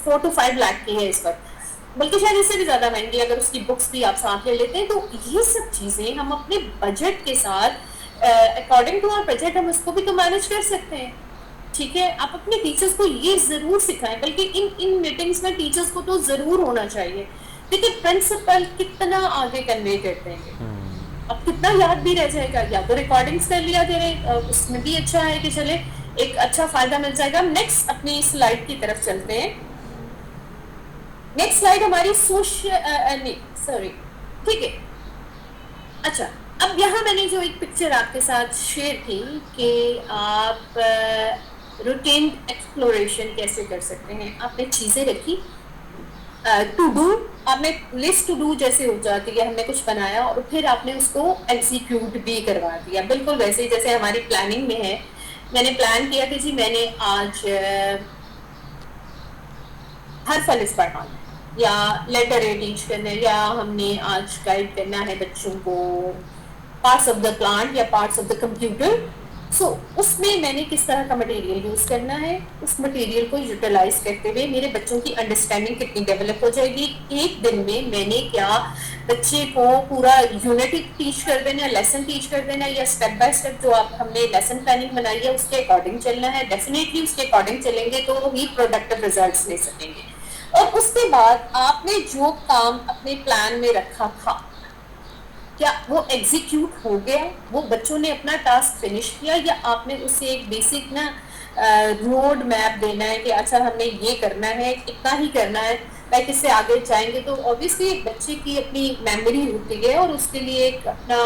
4 to 5 लाख की है इस वक्त, बल्कि शायद इससे भी ज्यादा महंगी, अगर उसकी बुक्स भी आप साथ ले लेते हैं। तो ये सब चीजें हम अपने बजट के साथ अकॉर्डिंग टू आवर बजट हम उसको भी तो मैनेज कर सकते हैं। ठीक है, आप अपने टीचर्स को ये जरूर सिखाएं, बल्कि इन मीटिंग्स में टीचर्स को तो जरूर होना चाहिए। देखिए प्रिंसिपल कितना आगे कन्वे करते हैं, अब कितना याद भी रह जाएगा, या तो रिकॉर्डिंग्स कर लिया करें, उसमें भी अच्छा है कि चले एक अच्छा फायदा मिल जाएगा। नेक्स्ट अपनी स्लाइड की तरफ चलते हैं। नेक्स्ट स्लाइड हमारी सोशल सॉरी ठीक है, अच्छा अब यहाँ मैंने जो एक पिक्चर आपके साथ शेयर की कि आप रूटीन एक्सप्लोरेशन कैसे कर सकते हैं। आपने चीजें रखी, टू डू, आपने लिस्ट टू डू जैसे हो जाती है, हमने कुछ बनाया और फिर आपने उसको एग्जीक्यूट भी करवा दिया, बिल्कुल वैसे ही जैसे हमारी प्लानिंग में है। मैंने प्लान किया कि जी मैंने आज हर फलिस पढ़ना है या लेटर ए टीच करना है, या हमने आज गाइड करना है बच्चों को पार्ट्स ऑफ द प्लांट या पार्ट्स ऑफ द कंप्यूटर। सो उसमें मैंने किस तरह का मटेरियल यूज करना है, उस मटेरियल को यूटिलाइज करते हुए मेरे बच्चों की अंडरस्टैंडिंग कितनी डेवलप हो जाएगी। एक दिन में मैंने क्या बच्चे को पूरा यूनिट टीच कर देना, लेसन टीच कर देना, या स्टेप बाय स्टेप जो आप हमने लेसन प्लानिंग बनाई है उसके अकॉर्डिंग चलना है। डेफिनेटली उसके अकॉर्डिंग चलेंगे तो ही प्रोडक्टिव रिजल्ट्स ले सकेंगे। और उसके बाद आपने जो काम अपने प्लान में रखा था क्या वो एग्जीक्यूट हो गया, वो बच्चों ने अपना टास्क फिनिश किया, या आपने उसे एक बेसिक ना रोड मैप देना है कि अच्छा हमने ये करना है, इतना ही करना है, लाइक इससे आगे जाएंगे। तो ऑब्वियसली एक बच्चे की अपनी मेमोरी होती है और उसके लिए एक अपना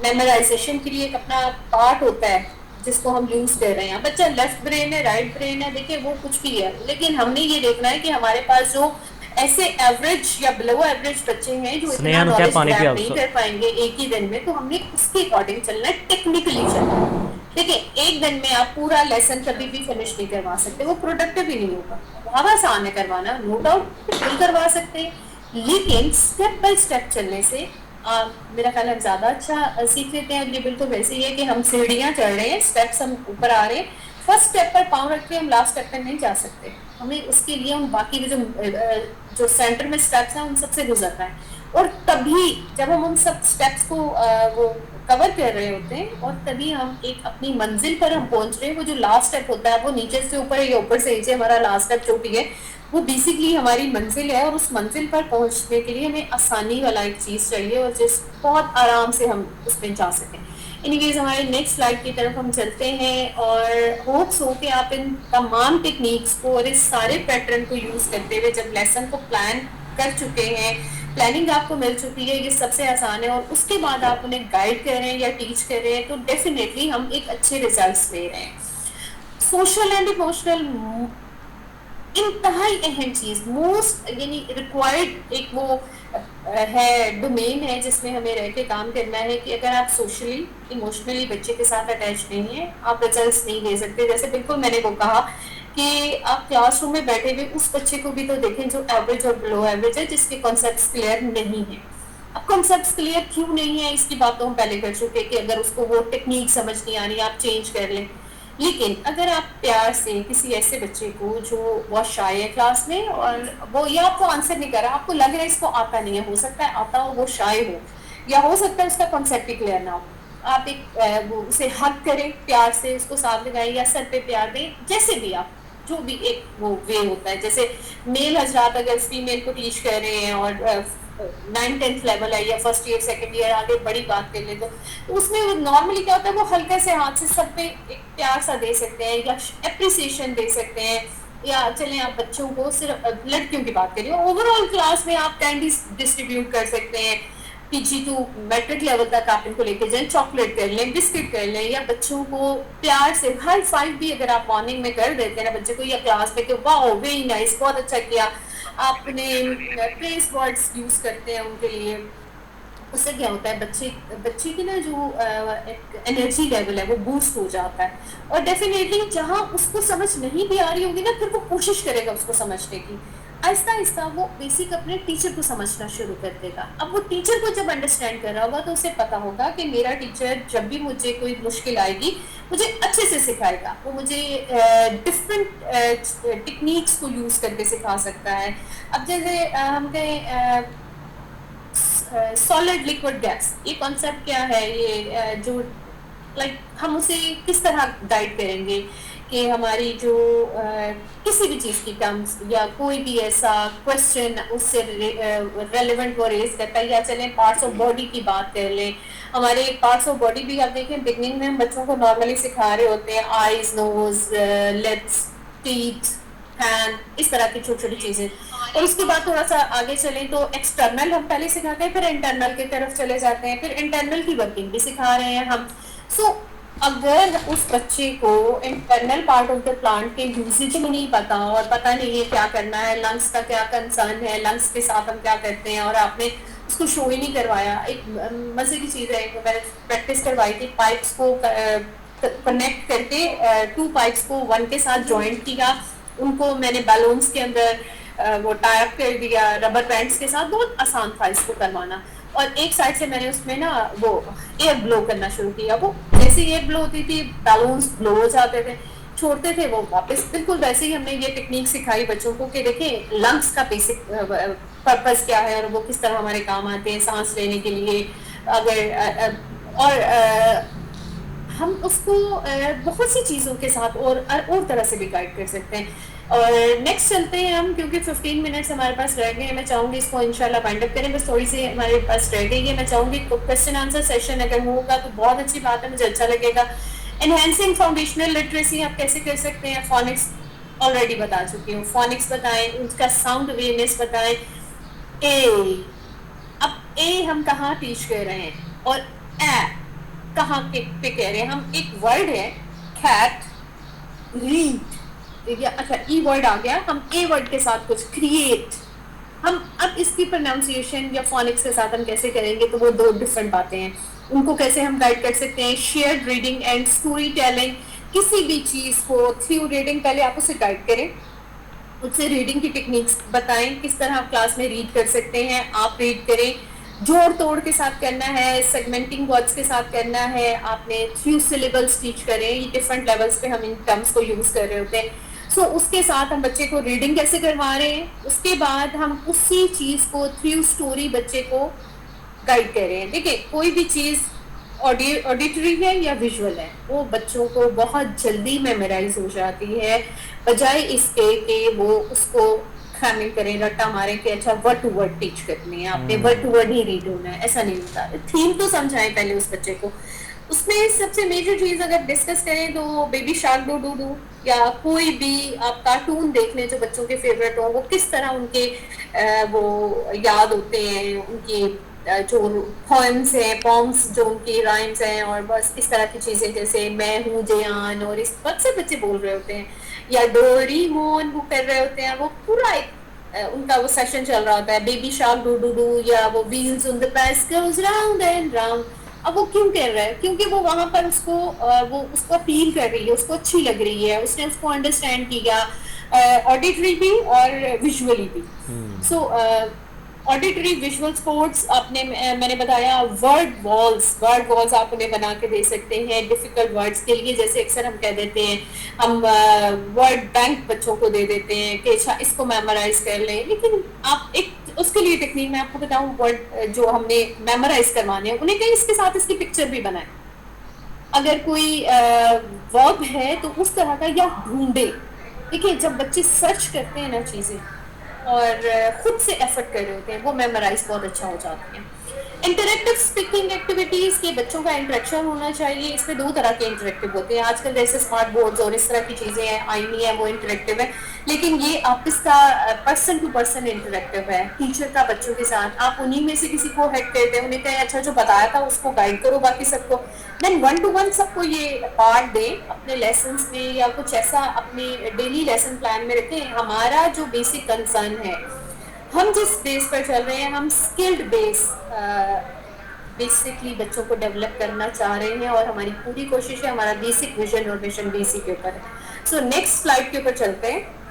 मेमोराइजेशन के लिए एक अपना पार्ट होता है जिसको हम यूज कर रहे हैं। बच्चा लेफ्ट ब्रेन है, राइट ब्रेन है, देखिए वो कुछ भी है, लेकिन हमने ये देखना है कि हमारे पास जो ऐसे एवरेज या बिलो एवरेज बच्चे हैं जो इतना स्नेहा नु क्या नॉलेज पानी ग्रैब पिया नहीं उसको? कर पाएंगे एक ही दिन में, तो हमने उसके अकॉर्डिंग चलना है, टेक्निकली चलना है। देखिए एक दिन में आप पूरा लेसन कभी भी फिनिश नहीं करवा सकते, वो प्रोडक्टिव ही नहीं होगा। बहुत आसान है करवाना, नो डाउट बिल्कुल करवा सकते हैं, लेकिन स्टेप बाय स्टेप चलने से मेरा ख्याल हम ज्यादा अच्छा सीख लेते हैं। ये बिल्कुल वैसे ही है कि हम सीढ़ियां चढ़ रहे हैं, स्टेप्स हम ऊपर आ रहे हैं, फर्स्ट स्टेप पर पाँव रख के हम लास्ट स्टेप पर नहीं जा सकते, हमें उसके लिए उन बाकी के जो सेंटर में स्टेप्स हैं उन सबसे गुजरना है। और तभी जब हम उन सब स्टेप्स को वो कवर कर रहे होते हैं, और तभी हम एक अपनी मंजिल पर हम पहुंच रहे हैं। वो जो लास्ट स्टेप होता है वो नीचे से ऊपर या ऊपर से नीचे, हमारा लास्ट स्टेप जो भी है वो बेसिकली हमारी मंजिल है, और उस मंजिल पर पहुंचने के लिए हमें आसानी वाला एक चीज चाहिए, और जिस बहुत आराम से हम उसमें जा सकें। इनकेस हमारे नेक्स्ट स्लाइड की तरफ हम चलते हैं, और होप्स हो कि आप इन तमाम टेक्निक्स को और इस सारे पैटर्न को यूज करते हुए जब लेसन को प्लान कर चुके हैं, प्लानिंग आपको मिल चुकी है, ये सबसे आसान है, और उसके बाद आप उन्हें गाइड कर रहे हैं या टीच कर रहे हैं, तो डेफिनेटली हम एक अच्छे रिजल्ट्स ले रहे हैं। सोशल एंड इमोशनल इंतहाई अहम चीज, मोस्ट यानी रिक्वायर्ड एक वो है, डोमेन है जिसमें हमें रह के काम करना है कि अगर आप सोशली इमोशनली बच्चे के साथ अटैच नहीं है, आप रिजल्ट्स नहीं ले सकते। जैसे बिल्कुल मैंने वो कहा कि आप क्लासरूम में बैठे हुए उस बच्चे को भी तो देखें जो एवरेज और बिलो एवरेज है, जिसके कॉन्सेप्ट्स क्लियर नहीं है। अब कॉन्सेप्ट्स क्लियर क्यों नहीं है इसकी बात तो हम पहले कर चुके हैं कि अगर उसको वो टेक्निक समझ नहीं आ रही, आप चेंज कर लें। लेकिन अगर आप प्यार से किसी ऐसे बच्चे को जो बहुत शाय है क्लास में, और वो या आपको आंसर नहीं कर रहा, आपको लग रहा है इसको आता नहीं है, हो सकता है आता हो, वो शाय हो, या हो सकता है उसका कॉन्सेप्ट ही क्लियर ना हो, आप एक वो उसे हक करें प्यार से, उसको साथ लगाएं या सर पे प्यार दें, जैसे भी आप जो भी एक वो वे होता है। जैसे मेल हजरात अगर फीमेल को टीच कर रहे हैं और 9th-10th लेवल है या फर्स्ट ईयर सेकंड ईयर आगे बड़ी बात कर ले, तो उसमें नॉर्मली क्या होता है, वो हल्के से हाथ से सब पे एक प्यार सा दे सकते हैं या एप्रिसिएशन दे सकते हैं, या चलें आप बच्चों को, सिर्फ लड़कियों की बात करिए, ओवरऑल क्लास में आप कैंडी डिस्ट्रीब्यूट कर सकते हैं, PG2 मैट्रिक लेवल तक आप इनको लेके जाएं, चॉकलेट कर लें, बिस्किट कर लें, या बच्चों को प्यार से हाई फाइव भी अगर आप मॉर्निंग में कर देते हैं ना बच्चे को, या क्लास में कि वाह वेरी नाइस, बहुत अच्छा किया आपने, प्रेज वर्ड्स यूज करते हैं उनके लिए, उससे क्या होता है बच्चे की ना जो एक एनर्जी लेवल है वो बूस्ट हो जाता है। और डेफिनेटली जहाँ उसको समझ नहीं भी आ रही होगी ना, फिर वो कोशिश करेगा उसको समझने की, आहिस्ता आहिस्ता वो बेसिक अपने टीचर को समझना शुरू कर देगा। अब वो टीचर को जब अंडरस्टैंड कर रहा होगा तो उसे पता होगा कि मेरा टीचर जब भी मुझे कोई मुश्किल आएगी मुझे अच्छे से सिखाएगा, वो मुझे डिफरेंट टेक्निक्स को यूज करके सिखा सकता है। अब जैसे हम कहें सॉलिड लिक्विड गैस, ये कॉन्सेप्ट क्या है, ये जो लाइक हम उसे किस तरह गाइड करेंगे कि हमारी जो किसी भी चीज़ की टर्म्स या कोई भी ऐसा क्वेश्चन उससे रेलेवेंट वो रेज करता है, या चलें पार्ट्स ऑफ बॉडी की बात कर लें। हमारे पार्ट्स ऑफ बॉडी भी आप देखें बिगनिंग में हम बच्चों को नॉर्मली सिखा रहे होते हैं, eyes, nose, lips, teeth, hand, इस तरह की छोटी छोटी चीज़ें। और उसके बाद थोड़ा सा आगे चलें तो एक्सटर्नल हम पहले सिखाते हैं, फिर इंटरनल की तरफ चले जाते हैं, फिर इंटरनल की वर्किंग भी सिखा रहे हैं हम। सो अगर उस बच्चे को internal part of the plant के यूजेज में नहीं पता, और पता नहीं है क्या करना है, लंग्स का क्या कंसर्न है, लंग्स के साथ हम क्या करते हैं, और आपने उसको शो ही नहीं करवाया। एक मजे की चीज़ है, मैंने प्रैक्टिस करवाई थी, पाइप्स को कनेक्ट करके 2 पाइप्स को 1 के साथ ज्वाइंट किया, उनको मैंने बैलून्स के अंदर वो टाई अप कर दिया रबर बैंड्स के साथ, बहुत आसान था इसको करवाना। और एक साइड से मैंने उसमें ना वो एयर ब्लो करना शुरू किया, वो जैसे एयर ब्लो होती थी बैलून्स ब्लो हो जाते थे, छोड़ते थे वो वापस, बिल्कुल वैसे ही हमने ये टेक्निक सिखाई बच्चों को कि देखें लंग्स का बेसिक पर्पस क्या है और वो किस तरह हमारे काम आते हैं सांस लेने के लिए। अगर और हम उसको बहुत सी चीज़ों के साथ और तरह से भी गाइड कर सकते हैं। और नेक्स्ट चलते हैं हम, क्योंकि 15 मिनट्स हमारे पास रह गए हैं, मैं चाहूँगी इसको इंशाल्लाह वाइंड अप करें, बस थोड़ी सी हमारे पास रह गई है। मैं चाहूँगी क्वेश्चन आंसर सेशन अगर होगा तो बहुत अच्छी बात है, मुझे अच्छा लगेगा। एनहेंसिंग फाउंडेशनल लिटरेसी आप कैसे कर सकते हैं, फोनिक्स ऑलरेडी बता चुकी हूँ, फोनिक्स बताएं, उसका साउंड अवेयरनेस बताएं। ए, अब ए हम कहाँ टीच कर रहे हैं और ए कहाँ पे कह रहे हैं हम, एक वर्ड है कैट, रीड, या अच्छा ई वर्ड आ गया, हम ए वर्ड के साथ कुछ क्रिएट, हम अब इसकी प्रोनाउंसिएशन या फोनिक्स के साथ हम कैसे करेंगे, तो वो दो डिफरेंट बातें हैं। उनको कैसे हम गाइड कर सकते हैं, shared reading and story telling, किसी भी चीज को थ्रू रीडिंग पहले आप उसे गाइड करें, उससे रीडिंग की टेक्निक्स बताएं, किस तरह आप क्लास में रीड कर सकते हैं, आप रीड करें, जोड़ तोड़ के साथ करना है, सेगमेंटिंग वर्ड्स के साथ करना है, आपने थ्रू सिलेबल्स टीच करें, ये डिफरेंट लेवल्स पे हम इन टर्म्स को यूज कर रहे होते हैं। सो उसके साथ हम बच्चे को रीडिंग कैसे करवा रहे हैं, उसके बाद हम उसी चीज को थ्रू स्टोरी बच्चे को गाइड कर रहे हैं। देखिए कोई भी चीज ऑडिटरी है या विजुअल है, वो बच्चों को बहुत जल्दी मेमोराइज हो जाती है, बजाय इसके कि वो उसको शामिल करें, रट्टा मारें कि अच्छा वर्ड टू वर्ड टीच करनी है, आपने वर्ड टू वर्ड ही रीड होना है, ऐसा नहीं होता। थीम तो समझाएं पहले उस बच्चे को। उसमें सबसे मेजर चीज अगर डिस्कस करें तो baby shark do do do या कोई भी आप कार्टून देख लें जो बच्चों के फेवरेट हो, वो किस तरह उनके वो याद होते हैं, उनकी जो पोएम्स हैं, पॉम्स जो उनकी राइम्स हैं, और बस इस तरह की चीजें जैसे मैं हूँ जयान, और इस वक्त से बच्चे बोल रहे होते हैं, या डोरीमोन वो कर रहे होते हैं, वो पूरा एक उनका वो सेशन चल रहा होता है, baby shark do do do, या वो wheels on the bus goes round and round. अब वो क्यों कर रहा है, क्योंकि वो वहां पर वो उसको फील कर रही है, उसको अच्छी लग रही है, उसने उसको अंडरस्टैंड किया, ऑडिटरी भी और विजुअली भी। सो ऑडिटरी विजुअल स्पोर्ट्स आपने मैंने बताया, वर्ड वॉल्स आप उन्हें बना के दे सकते हैं डिफिकल्ट वर्ड्स के लिए, जैसे अक्सर हम कह देते हैं, हम वर्ड बैंक बच्चों को दे देते हैं कि अच्छा इसको मेमोराइज कर लें, लेकिन आप एक उसके लिए टेक्निक मैं आपको बताऊं, वर्ड जो हमने मेमोराइज करवाने हैं उन्हें कहीं इसके साथ इसकी पिक्चर भी बनाए, अगर कोई वर्ब है तो उस तरह का, या ढूंढे। देखिए जब बच्चे सर्च करते हैं ना चीजें और खुद से एफर्ट कर रहे होते हैं, वो मेमोराइज बहुत अच्छा हो जाती है। इंटरेक्टिव स्पीकिंग एक्टिविटीज के बच्चों का इंटरेक्शन होना चाहिए, इसमें दो तरह के इंटरेक्टिव होते हैं, आजकल जैसे स्मार्ट बोर्ड्स और इस तरह की चीजें हैं आई नहीं है, वो इंटरेक्टिव है, लेकिन ये आप इसका पर्सन टू पर्सन इंटरेक्टिव है, टीचर का बच्चों के साथ, आप उन्हीं में से किसी को हेड करते हैं, उन्हें कहें अच्छा जो बताया था उसको गाइड करो बाकी सबको, देन 1 to 1 सबको ये पार्ट दें अपने लेसन्स में, या कुछ ऐसा अपने डेली लेसन प्लान में रखें। हमारा जो बेसिक कंसर्न है, हम जिस बेस पर चल रहे हैं, हम स्किल्ड बेस बेसिकली बच्चों को डेवलप करना चाह रहे हैं, और हमारी पूरी कोशिश है, हमारा बेसिक विजन और मिशन बेसिक के ऊपर है। सो नेक्स्ट स्लाइड के ऊपर चलते हैं।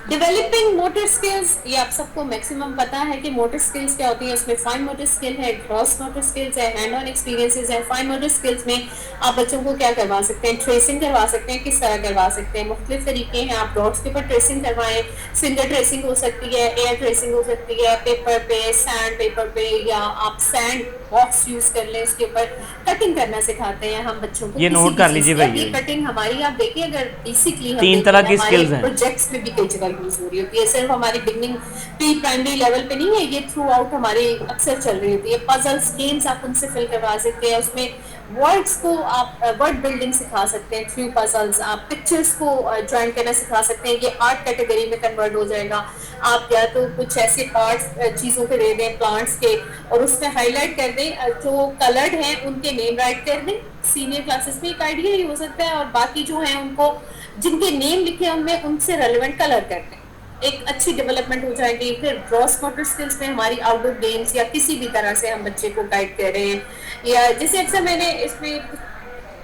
डेवलपिंग मोटर स्किल्स, ये आप सबको मैक्सिमम पता है कि मोटर स्किल्स क्या होती है, उसमें फाइन मोटर स्किल है, ग्रॉस मोटर स्किल्स है, हैंड ऑन एक्सपीरियंसेस है। फाइन मोटर स्किल्स में आप बच्चों को क्या करवा सकते हैं, ट्रेसिंग करवा सकते हैं, किस तरह करवा सकते हैं, मुख्तलिफ तरीके हैं, आप डॉट्स के ऊपर ट्रेसिंग करवाएं, फिंगर ट्रेसिंग हो सकती है, एयर ट्रेसिंग हो सकती है, पेपर पे, सैंड पेपर पे, या आप सैंड बॉक्स यूज कर लें, उसके ऊपर कटिंग करना सिखाते हैं हम बच्चों को। ये नोट कर लीजिए भाई, ये कटिंग हमारी आप देखिए, अगर बेसिकली 3 तरह की स्किल्स हैं, प्रोजेक्ट्स में भी कई जगह यूज हो रही होती है, सिर्फ हमारी बिगनिंग प्री प्राइमरी लेवल पे नहीं है, ये थ्रू आउट हमारे अक्सर चल रही होती है। पजल्स गेम्स आप उनसे फिल करवा सकते हैं, उसमें वर्ड्स को आप वर्ड बिल्डिंग सिखा सकते हैं थ्रू पजल्स, आप पिक्चर्स को ज्वाइन करना सिखा सकते हैं, ये आर्ट कैटेगरी में कन्वर्ट हो जाएगा। आप या तो कुछ ऐसे पार्ट्स चीज़ों के दे दें प्लांट्स के, और उसमें हाईलाइट कर दें, जो कलर्ड हैं उनके नेम राइट कर दें, सीनियर क्लासेस में एक आइडिया ही हो सकता है, और बाकी जो हैं उनको जिनके नेम लिखे हैं उनमें उनसे रेलिवेंट कलर कर दें, एक अच्छी डेवलपमेंट हो जाएगी। फिर ग्रॉस मोटर स्किल्स में हमारी आउटडोर गेम्स या किसी भी तरह से हम बच्चे को गाइड कर रहे हैं, या जैसे अक्सर मैंने इसमें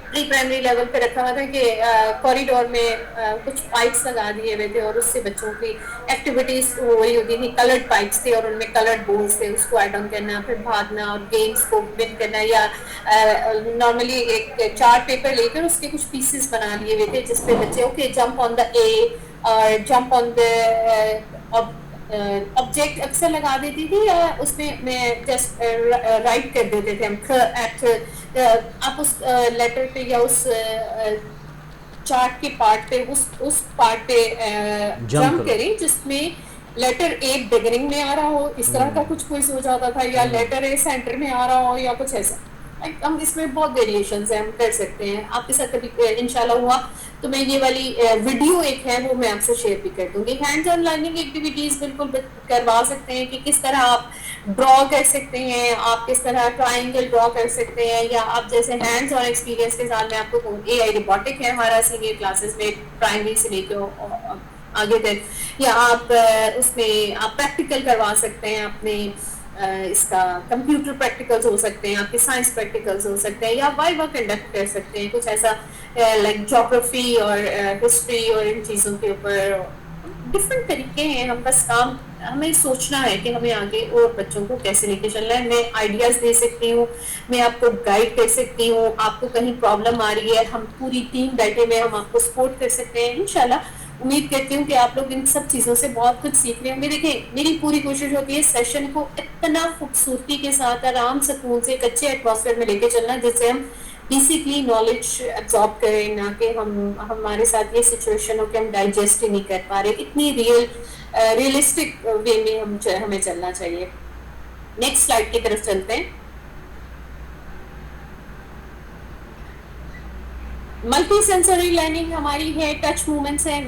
प्री प्राइमरी लेवल पे रखा हुआ था कि कॉरिडोर में कुछ पाइप्स लगा दिए हुए थे, और उससे बच्चों की एक्टिविटीज हो रही होती थी, कलर्ड पाइप्स थे और उनमें कलर्ड बोल्स थे, उसको ऐड ऑन करना, फिर भागना और गेम्स को विन करना, या नॉर्मली एक चार्ट पेपर लेकर उसके कुछ पीसेस बना लिए हुए थे जिसपे बच्चे ओके जंप ऑन द ए और जंप ऑन द ऑब्जेक्ट अक्सर लगा देती थी, या उसमें मैं जस्ट राइट कर देते थे हम एट, आप उस लेटर पे या उस चार्ट के पार्ट पे उस पार्ट पे जंप करें जिसमें लेटर ए बिगिनिंग में आ रहा हो, इस तरह का कुछ क्विज हो जाता था, या लेटर ए सेंटर में आ रहा हो, या कुछ ऐसा। हम इसमें बहुत वेरिएशंस हैं, हम कर सकते हैं। आपके साथ कभी इंशाल्लाह हुआ तो मैं ये वाली वीडियो एक है वो मैं आपसे शेयर भी कर दूंगी। हैंड्स ऑन लर्निंग एक्टिविटीज बिल्कुल करवा सकते हैं कि किस तरह आप ड्रॉ कर सकते हैं, आप किस तरह ट्राइंगल ड्रॉ कर सकते हैं, या आप जैसे हैंड्स ऑन एक्सपीरियंस के साथ में आपको AI रोबोटिक है हमारा सीनियर क्लासेस में प्राइमरी से लेकर आगे तक, या आप उसमें आप प्रैक्टिकल करवा सकते हैं अपने इसका कंप्यूटर प्रैक्टिकल्स हो सकते हैं, आपके साइंस प्रैक्टिकल्स हो सकते हैं, या वाइवा कंडक्ट कर सकते हैं कुछ ऐसा लाइक ज्योग्राफी और हिस्ट्री और इन चीज़ों के ऊपर। डिफरेंट तरीके हैं, हम बस काम हमें सोचना है कि हमें आगे और बच्चों को कैसे लेके चलना है। मैं आइडियाज दे सकती हूँ, मैं आपको गाइड कर सकती हूँ, आपको कहीं प्रॉब्लम आ रही है हम पूरी टीम बैठे में हम आपको सपोर्ट कर सकते हैं इंशाल्लाह। उम्मीद करती हूँ कि आप लोग इन सब चीज़ों से बहुत कुछ सीख रहे होंगे। देखिए मेरी पूरी कोशिश होती है सेशन को इतना खूबसूरती के साथ आराम सुकून से एक अच्छे एटमॉस्फेयर में लेके चलना जिससे हम बेसिकली नॉलेज एब्जॉर्ब करें, ना कि हमारे साथ ये सिचुएशन हो कि हम डाइजेस्ट ही नहीं कर पा रहे। इतनी रियलिस्टिक वे में हमें चलना चाहिए। नेक्स्ट स्लाइड की तरफ चलते हैं। मल्टी सेंसरी लर्निंग हमारी है, टच मूवमेंट्स हैं,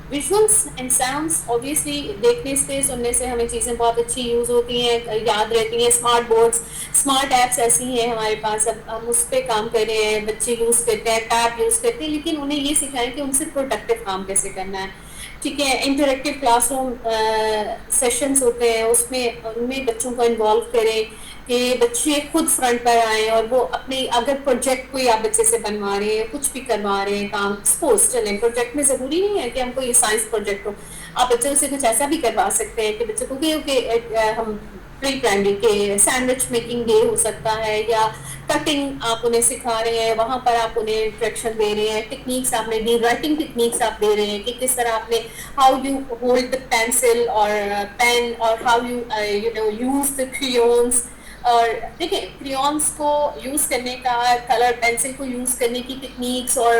विजुअल्स एंड साउंड्स। ऑब्वियसली देखने से सुनने से हमें चीज़ें बहुत अच्छी यूज़ होती हैं, याद रहती हैं। स्मार्ट बोर्ड्स, स्मार्ट ऐप्स ऐसी हैं हमारे पास, अब हम उस पर काम कर रहे हैं, बच्चे यूज़ करते हैं, टैब यूज़ करते हैं, लेकिन उन्हें ये सिखाएं कि उनसे प्रोडक्टिव काम कैसे करना है। ठीक है, इंटरेक्टिव क्लासरूम सेशंस होते हैं, उसमें उनमें बच्चों को इन्वॉल्व करें कि बच्चे खुद फ्रंट पर आए और वो अपने अगर प्रोजेक्ट कोई आप बच्चे से बनवा रहे हैं, कुछ भी करवा रहे हैं काम, सपोज चलें प्रोजेक्ट में ज़रूरी नहीं है कि हमको ये साइंस प्रोजेक्ट हो, आप बच्चों से कुछ ऐसा भी करवा सकते हैं कि बच्चों को हम प्री प्राइमरी के सैंडविच मेकिंग डे हो सकता है, या कटिंग आप उन्हें सिखा रहे हैं, वहां पर आप उन्हें इंस्ट्रक्शन दे रहे हैं, टेक्निक्स आपने दी, राइटिंग टेक्निक्स आप दे रहे हैं कि किस तरह आपने how you hold the pencil और पेन, और how you use the crayons. और देखिए क्रियॉन्स को यूज करने का, कलर पेंसिल को यूज करने की टेक्निक्स और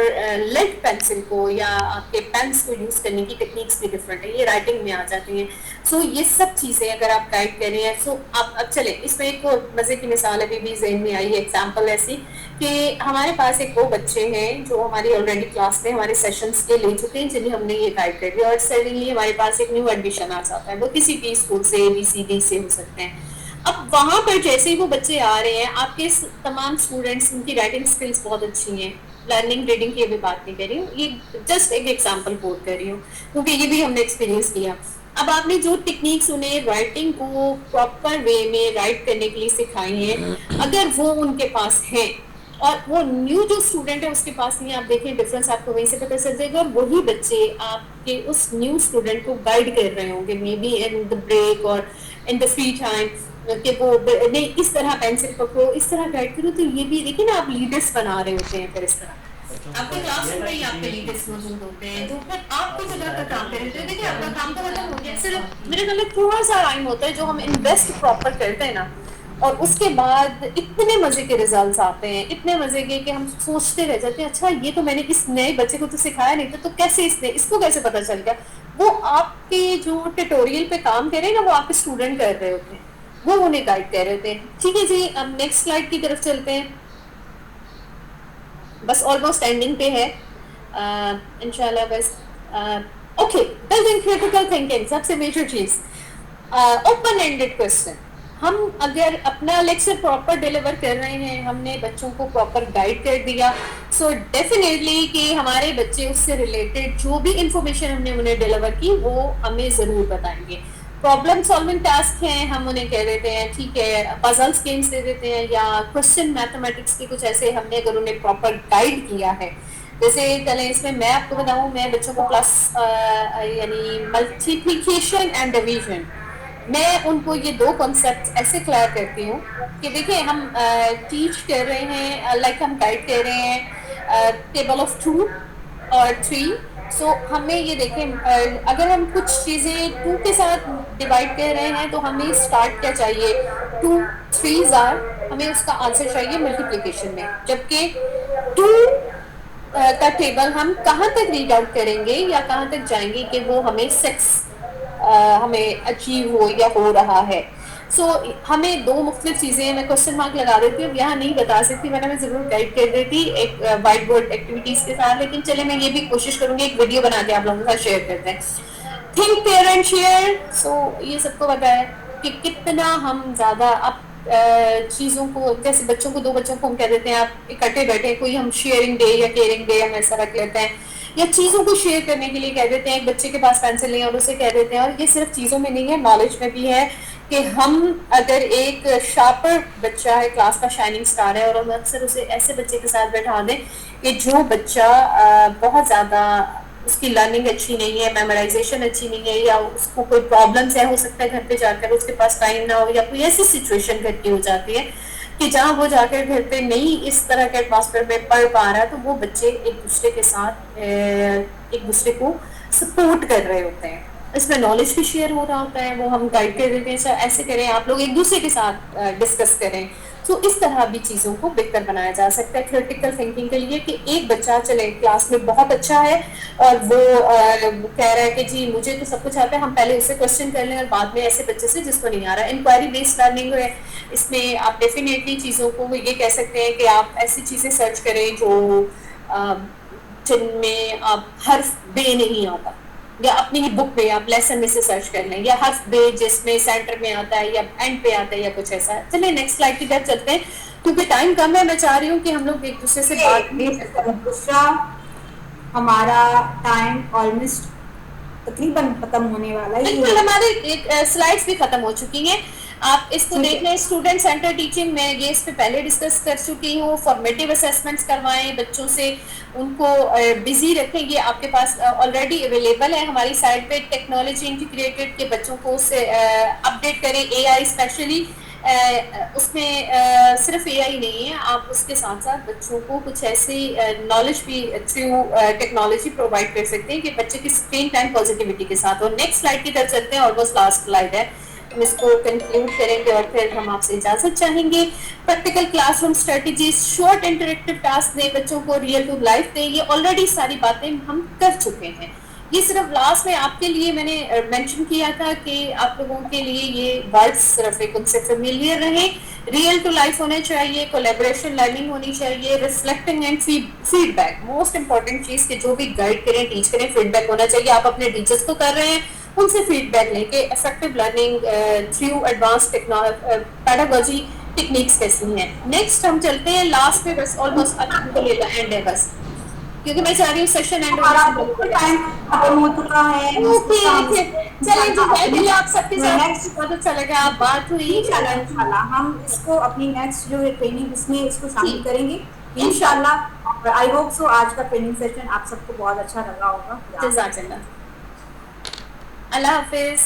लेड पेंसिल को या आपके पेन्स को यूज करने की टेक्निक्स भी डिफरेंट है, ये राइटिंग में आ जाती हैं। सो ये सब चीजें अगर आप गाइड कर रहे हैं, सो आप अब चले इसमें एक और मजे की मिसाल अभी भी ज़हन में आई है, एग्जाम्पल ऐसी कि हमारे पास एक वो बच्चे हैं जो हमारी ऑलरेडी क्लास में हमारे सेशंस के ले चुके हैं, जिन्हें हमने ये गाइड कर दिया, और सडनली हमारे पास एक न्यू एडमिशन आ जाता है, वो किसी भी स्कूल से ABCD से हो सकते हैं। अब वहां पर जैसे ही वो बच्चे आ रहे हैं, आपके तमाम स्टूडेंट्स, उनकी राइटिंग स्किल्स बहुत अच्छी हैं, लर्निंग रीडिंग की अभी बात नहीं कर रही हूँ, ये जस्ट एक एग्जांपल कोट कर रही हूँ क्योंकि ये भी हमने एक्सपीरियंस किया। अब आपने जो टेक्निक्स उन्हें राइटिंग को प्रॉपर वे में राइट करने के लिए सिखाई हैं, अगर वो उनके पास हैं और वो न्यू जो स्टूडेंट है उसके पास नहीं, आप देखें डिफरेंस आपको वहीं से पता चल जाएगा। और वही बच्चे आपके उस न्यू स्टूडेंट को गाइड कर रहे होंगे maybe in the break और इन द फ्री टाइम, कि वो नहीं इस तरह पेंसिल पकड़ो, इस तरह गाइड करो। तो ये भी देखिए ना, आप लीडर्स बना रहे होते हैं फिर इस तरह आपके क्लासरूम में ही आपके लीडर्स मौजूद होते हैं, तो फिर आप किस जगह का काम कर रहे हैं। देखिए आपका काम तो खत्म हो गया, सिर्फ मेरे ख्याल में थोड़ा सा टाइम होता है जो हम इन्वेस्ट प्रॉपर करते हैं ना, और उसके बाद इतने मजे के रिजल्ट्स आते हैं, इतने मजे के कि हम सोचते रह जाते हैं अच्छा ये तो मैंने इस नए बच्चे को तो सिखाया नहीं था, तो कैसे इसको कैसे पता चल गया। वो आपके जो ट्यूटोरियल पे काम कर रहे हैं ना, वो आपके स्टूडेंट कर रहे होते हैं, वो उन्हें गाइड कर रहे थे। ठीक है जी, अब नेक्स्ट स्लाइड की तरफ चलते हैं, बस ऑलमोस्ट एंडिंग पे है इंशाल्लाह। बस ओके, बिल्डिंग क्रिटिकल थिंकिंग, सबसे मेजर चीज ओपन एंडेड क्वेश्चन। हम अगर अपना लेक्चर प्रॉपर डिलीवर कर रहे हैं, हमने बच्चों को प्रॉपर गाइड कर दिया, सो डेफिनेटली कि हमारे बच्चे उससे रिलेटेड जो भी इंफॉर्मेशन हमने उन्हें डिलीवर की वो हमें ज़रूर बताएंगे। प्रॉब्लम सॉल्विंग टास्क हैं, हम उन्हें कह देते हैं ठीक है, पजल्स गेम्स दे देते हैं, या क्वेश्चन मैथमेटिक्स के कुछ ऐसे हमने अगर उन्हें प्रॉपर गाइड किया है। जैसे चलें इसमें मैं आपको बताऊं, मैं बच्चों को प्लस यानी मल्टीप्लिकेशन एंड डिवीजन, मैं उनको ये दो कॉन्सेप्ट ऐसे क्लियर करती हूँ कि देखिए हम टीच कर रहे हैं, लाइक हम गाइड कर रहे हैं टेबल ऑफ 2 और 3। सो हमें ये देखें, अगर हम कुछ चीज़ें 2 के साथ डिवाइड कर रहे हैं तो हमें स्टार्ट क्या चाहिए, 2 3s आर, हमें उसका आंसर चाहिए मल्टीप्लिकेशन में, जबकि 2 का टेबल हम कहाँ तक रीड आउट करेंगे या कहाँ तक जाएंगे कि वो हमें 6 हमें अचीव हो या हो रहा है। सो हमें दो मुख्तलिफ चीज़ें, मैं क्वेश्चन मार्क लगा देती हूँ, यहाँ नहीं बता सकती, मैंने मैं ज़रूर गाइड कर देती एक वाइट बोर्ड एक्टिविटीज़ के साथ, लेकिन चले मैं ये भी कोशिश करूँगी एक वीडियो बना के आप लोगों के साथ शेयर करते हैं। Think pair and share. So ये सबको पता है कि कितना हम ज़्यादा अब चीज़ों को, जैसे बच्चों को, दो बच्चों को हम कह देते हैं आप इकट्ठे बैठे, कोई हम शेयरिंग डे या केयरिंग डे हम ऐसा रख लेते हैं, या चीज़ों को शेयर करने के लिए कह देते हैं। एक बच्चे के पास पेंसिल नहीं है और उसे कह देते हैं, और ये सिर्फ चीज़ों में नहीं है, नॉलेज में भी है कि हम अगर एक शार्पर बच्चा है, क्लास का शाइनिंग स्टार है, और हम अक्सर उसे ऐसे बच्चे के साथ बैठा दें कि जो बच्चा बहुत ज़्यादा, उसकी लर्निंग अच्छी नहीं है, मेमोराइजेशन अच्छी नहीं है, या उसको कोई प्रॉब्लम्स है, हो सकता है घर पे जाकर उसके पास टाइम ना हो, या कोई ऐसी सिचुएशन घर की हो जाती है कि जहाँ वो जाकर घर पे नहीं इस तरह के एटमॉस्फेयर में पढ़ पा रहा है, तो वो बच्चे एक दूसरे के साथ एक दूसरे को सपोर्ट कर रहे होते हैं, इसमें नॉलेज भी शेयर हो रहा होता है, वो हम गाइड कर देते हैं, सर ऐसे करें, आप लोग एक दूसरे के साथ डिस्कस करें। तो इस तरह भी चीज़ों को बेहतर बनाया जा सकता है क्रिटिकल थिंकिंग के लिए, कि एक बच्चा चले क्लास में बहुत अच्छा है और वो कह रहा है कि जी मुझे तो सब कुछ आता है, हम पहले उससे क्वेश्चन कर लें और बाद में ऐसे बच्चे से जिसको नहीं आ रहा। इंक्वायरी बेस्ड लर्निंग है, इसमें आप डेफिनेटली चीज़ों को ये कह सकते हैं कि आप ऐसी चीज़ें सर्च करें जो जिनमें आप हर्फ बे नहीं आता, या अपनी ही बुक में आप लेसन में से सर्च कर लें, या हर्फ बे जिसमें सेंटर में आता है या एंड पे आता है या कुछ ऐसा। चलिए नेक्स्ट स्लाइड की तरफ चलते हैं, क्योंकि टाइम कम है, मैं चाह रही हूँ कि हम लोग एक दूसरे से बात, हमारा टाइम ऑलमोस्ट तकरीबन खत्म होने वाला है। बिल्कुल, हमारे स्लाइड्स भी खत्म हो चुकी हैं, आप इसको देख लें। स्टूडेंट सेंटर टीचिंग में ये इस पे पहले डिस्कस कर चुकी हूँ। फॉर्मेटिव असेसमेंट्स करवाएं बच्चों से, उनको बिजी रखें, ये आपके पास ऑलरेडी अवेलेबल है हमारी साइट पे। टेक्नोलॉजी इंटीग्रेटेड के बच्चों को उससे अपडेट करें, एआई स्पेशली उसमें सिर्फ एआई नहीं है, आप उसके साथ साथ बच्चों को कुछ ऐसी नॉलेज भी थ्रू टेक्नोलॉजी प्रोवाइड कर सकते हैं कि बच्चे की स्क्रीन टाइम पॉजिटिविटी के साथ। और नेक्स्ट स्लाइड की तरफ चलते हैं, ऑलमोस्ट लास्ट स्लाइड है, हम इसको कंक्लूड करेंगे और फिर हम आपसे इजाजत चाहेंगे। Practical classroom strategies, short interactive task दें बच्चों को, रियल टू लाइफ दें, ये ऑलरेडी सारी बातें हम कर चुके हैं। ये सिर्फ लास्ट में आपके लिए मैंने मेंशन किया था कि आप लोगों के लिए ये वर्ड्स सिर्फ एक उनसे फेमिलियर रहे। रियल टू लाइफ होने चाहिए, कोलैबोरेशन लर्निंग होनी चाहिए, reflecting and feedback, most important चीज कि जो भी गाइड करें टीच करें, फीडबैक होना चाहिए। आप अपने टीचर्स को कर रहे हैं, उनसे फीडबैक लेके effective learning through advance pedagogy techniques कैसी हैं। नेक्स्ट हम चलते हैं लास्ट में, बस ऑलमोस्ट एंड है बस, क्योंकि मैं चाह रही हूँ सेशन एंड टाइम खत्म हो चुका है। चलिए आप सबके साथ बहुत अच्छा लगा, आप बात हुई। इंशाल्लाह हम इसको अपनी नेक्स्ट जो है ट्रेनिंग इसमें इसको शामिल करेंगे इंशाल्लाह। आई होप सो आज का ट्रेनिंग सेशन आप सबको बहुत अच्छा लगा होगा। जज़ाकल्लाह, अल्लाह हाफिज।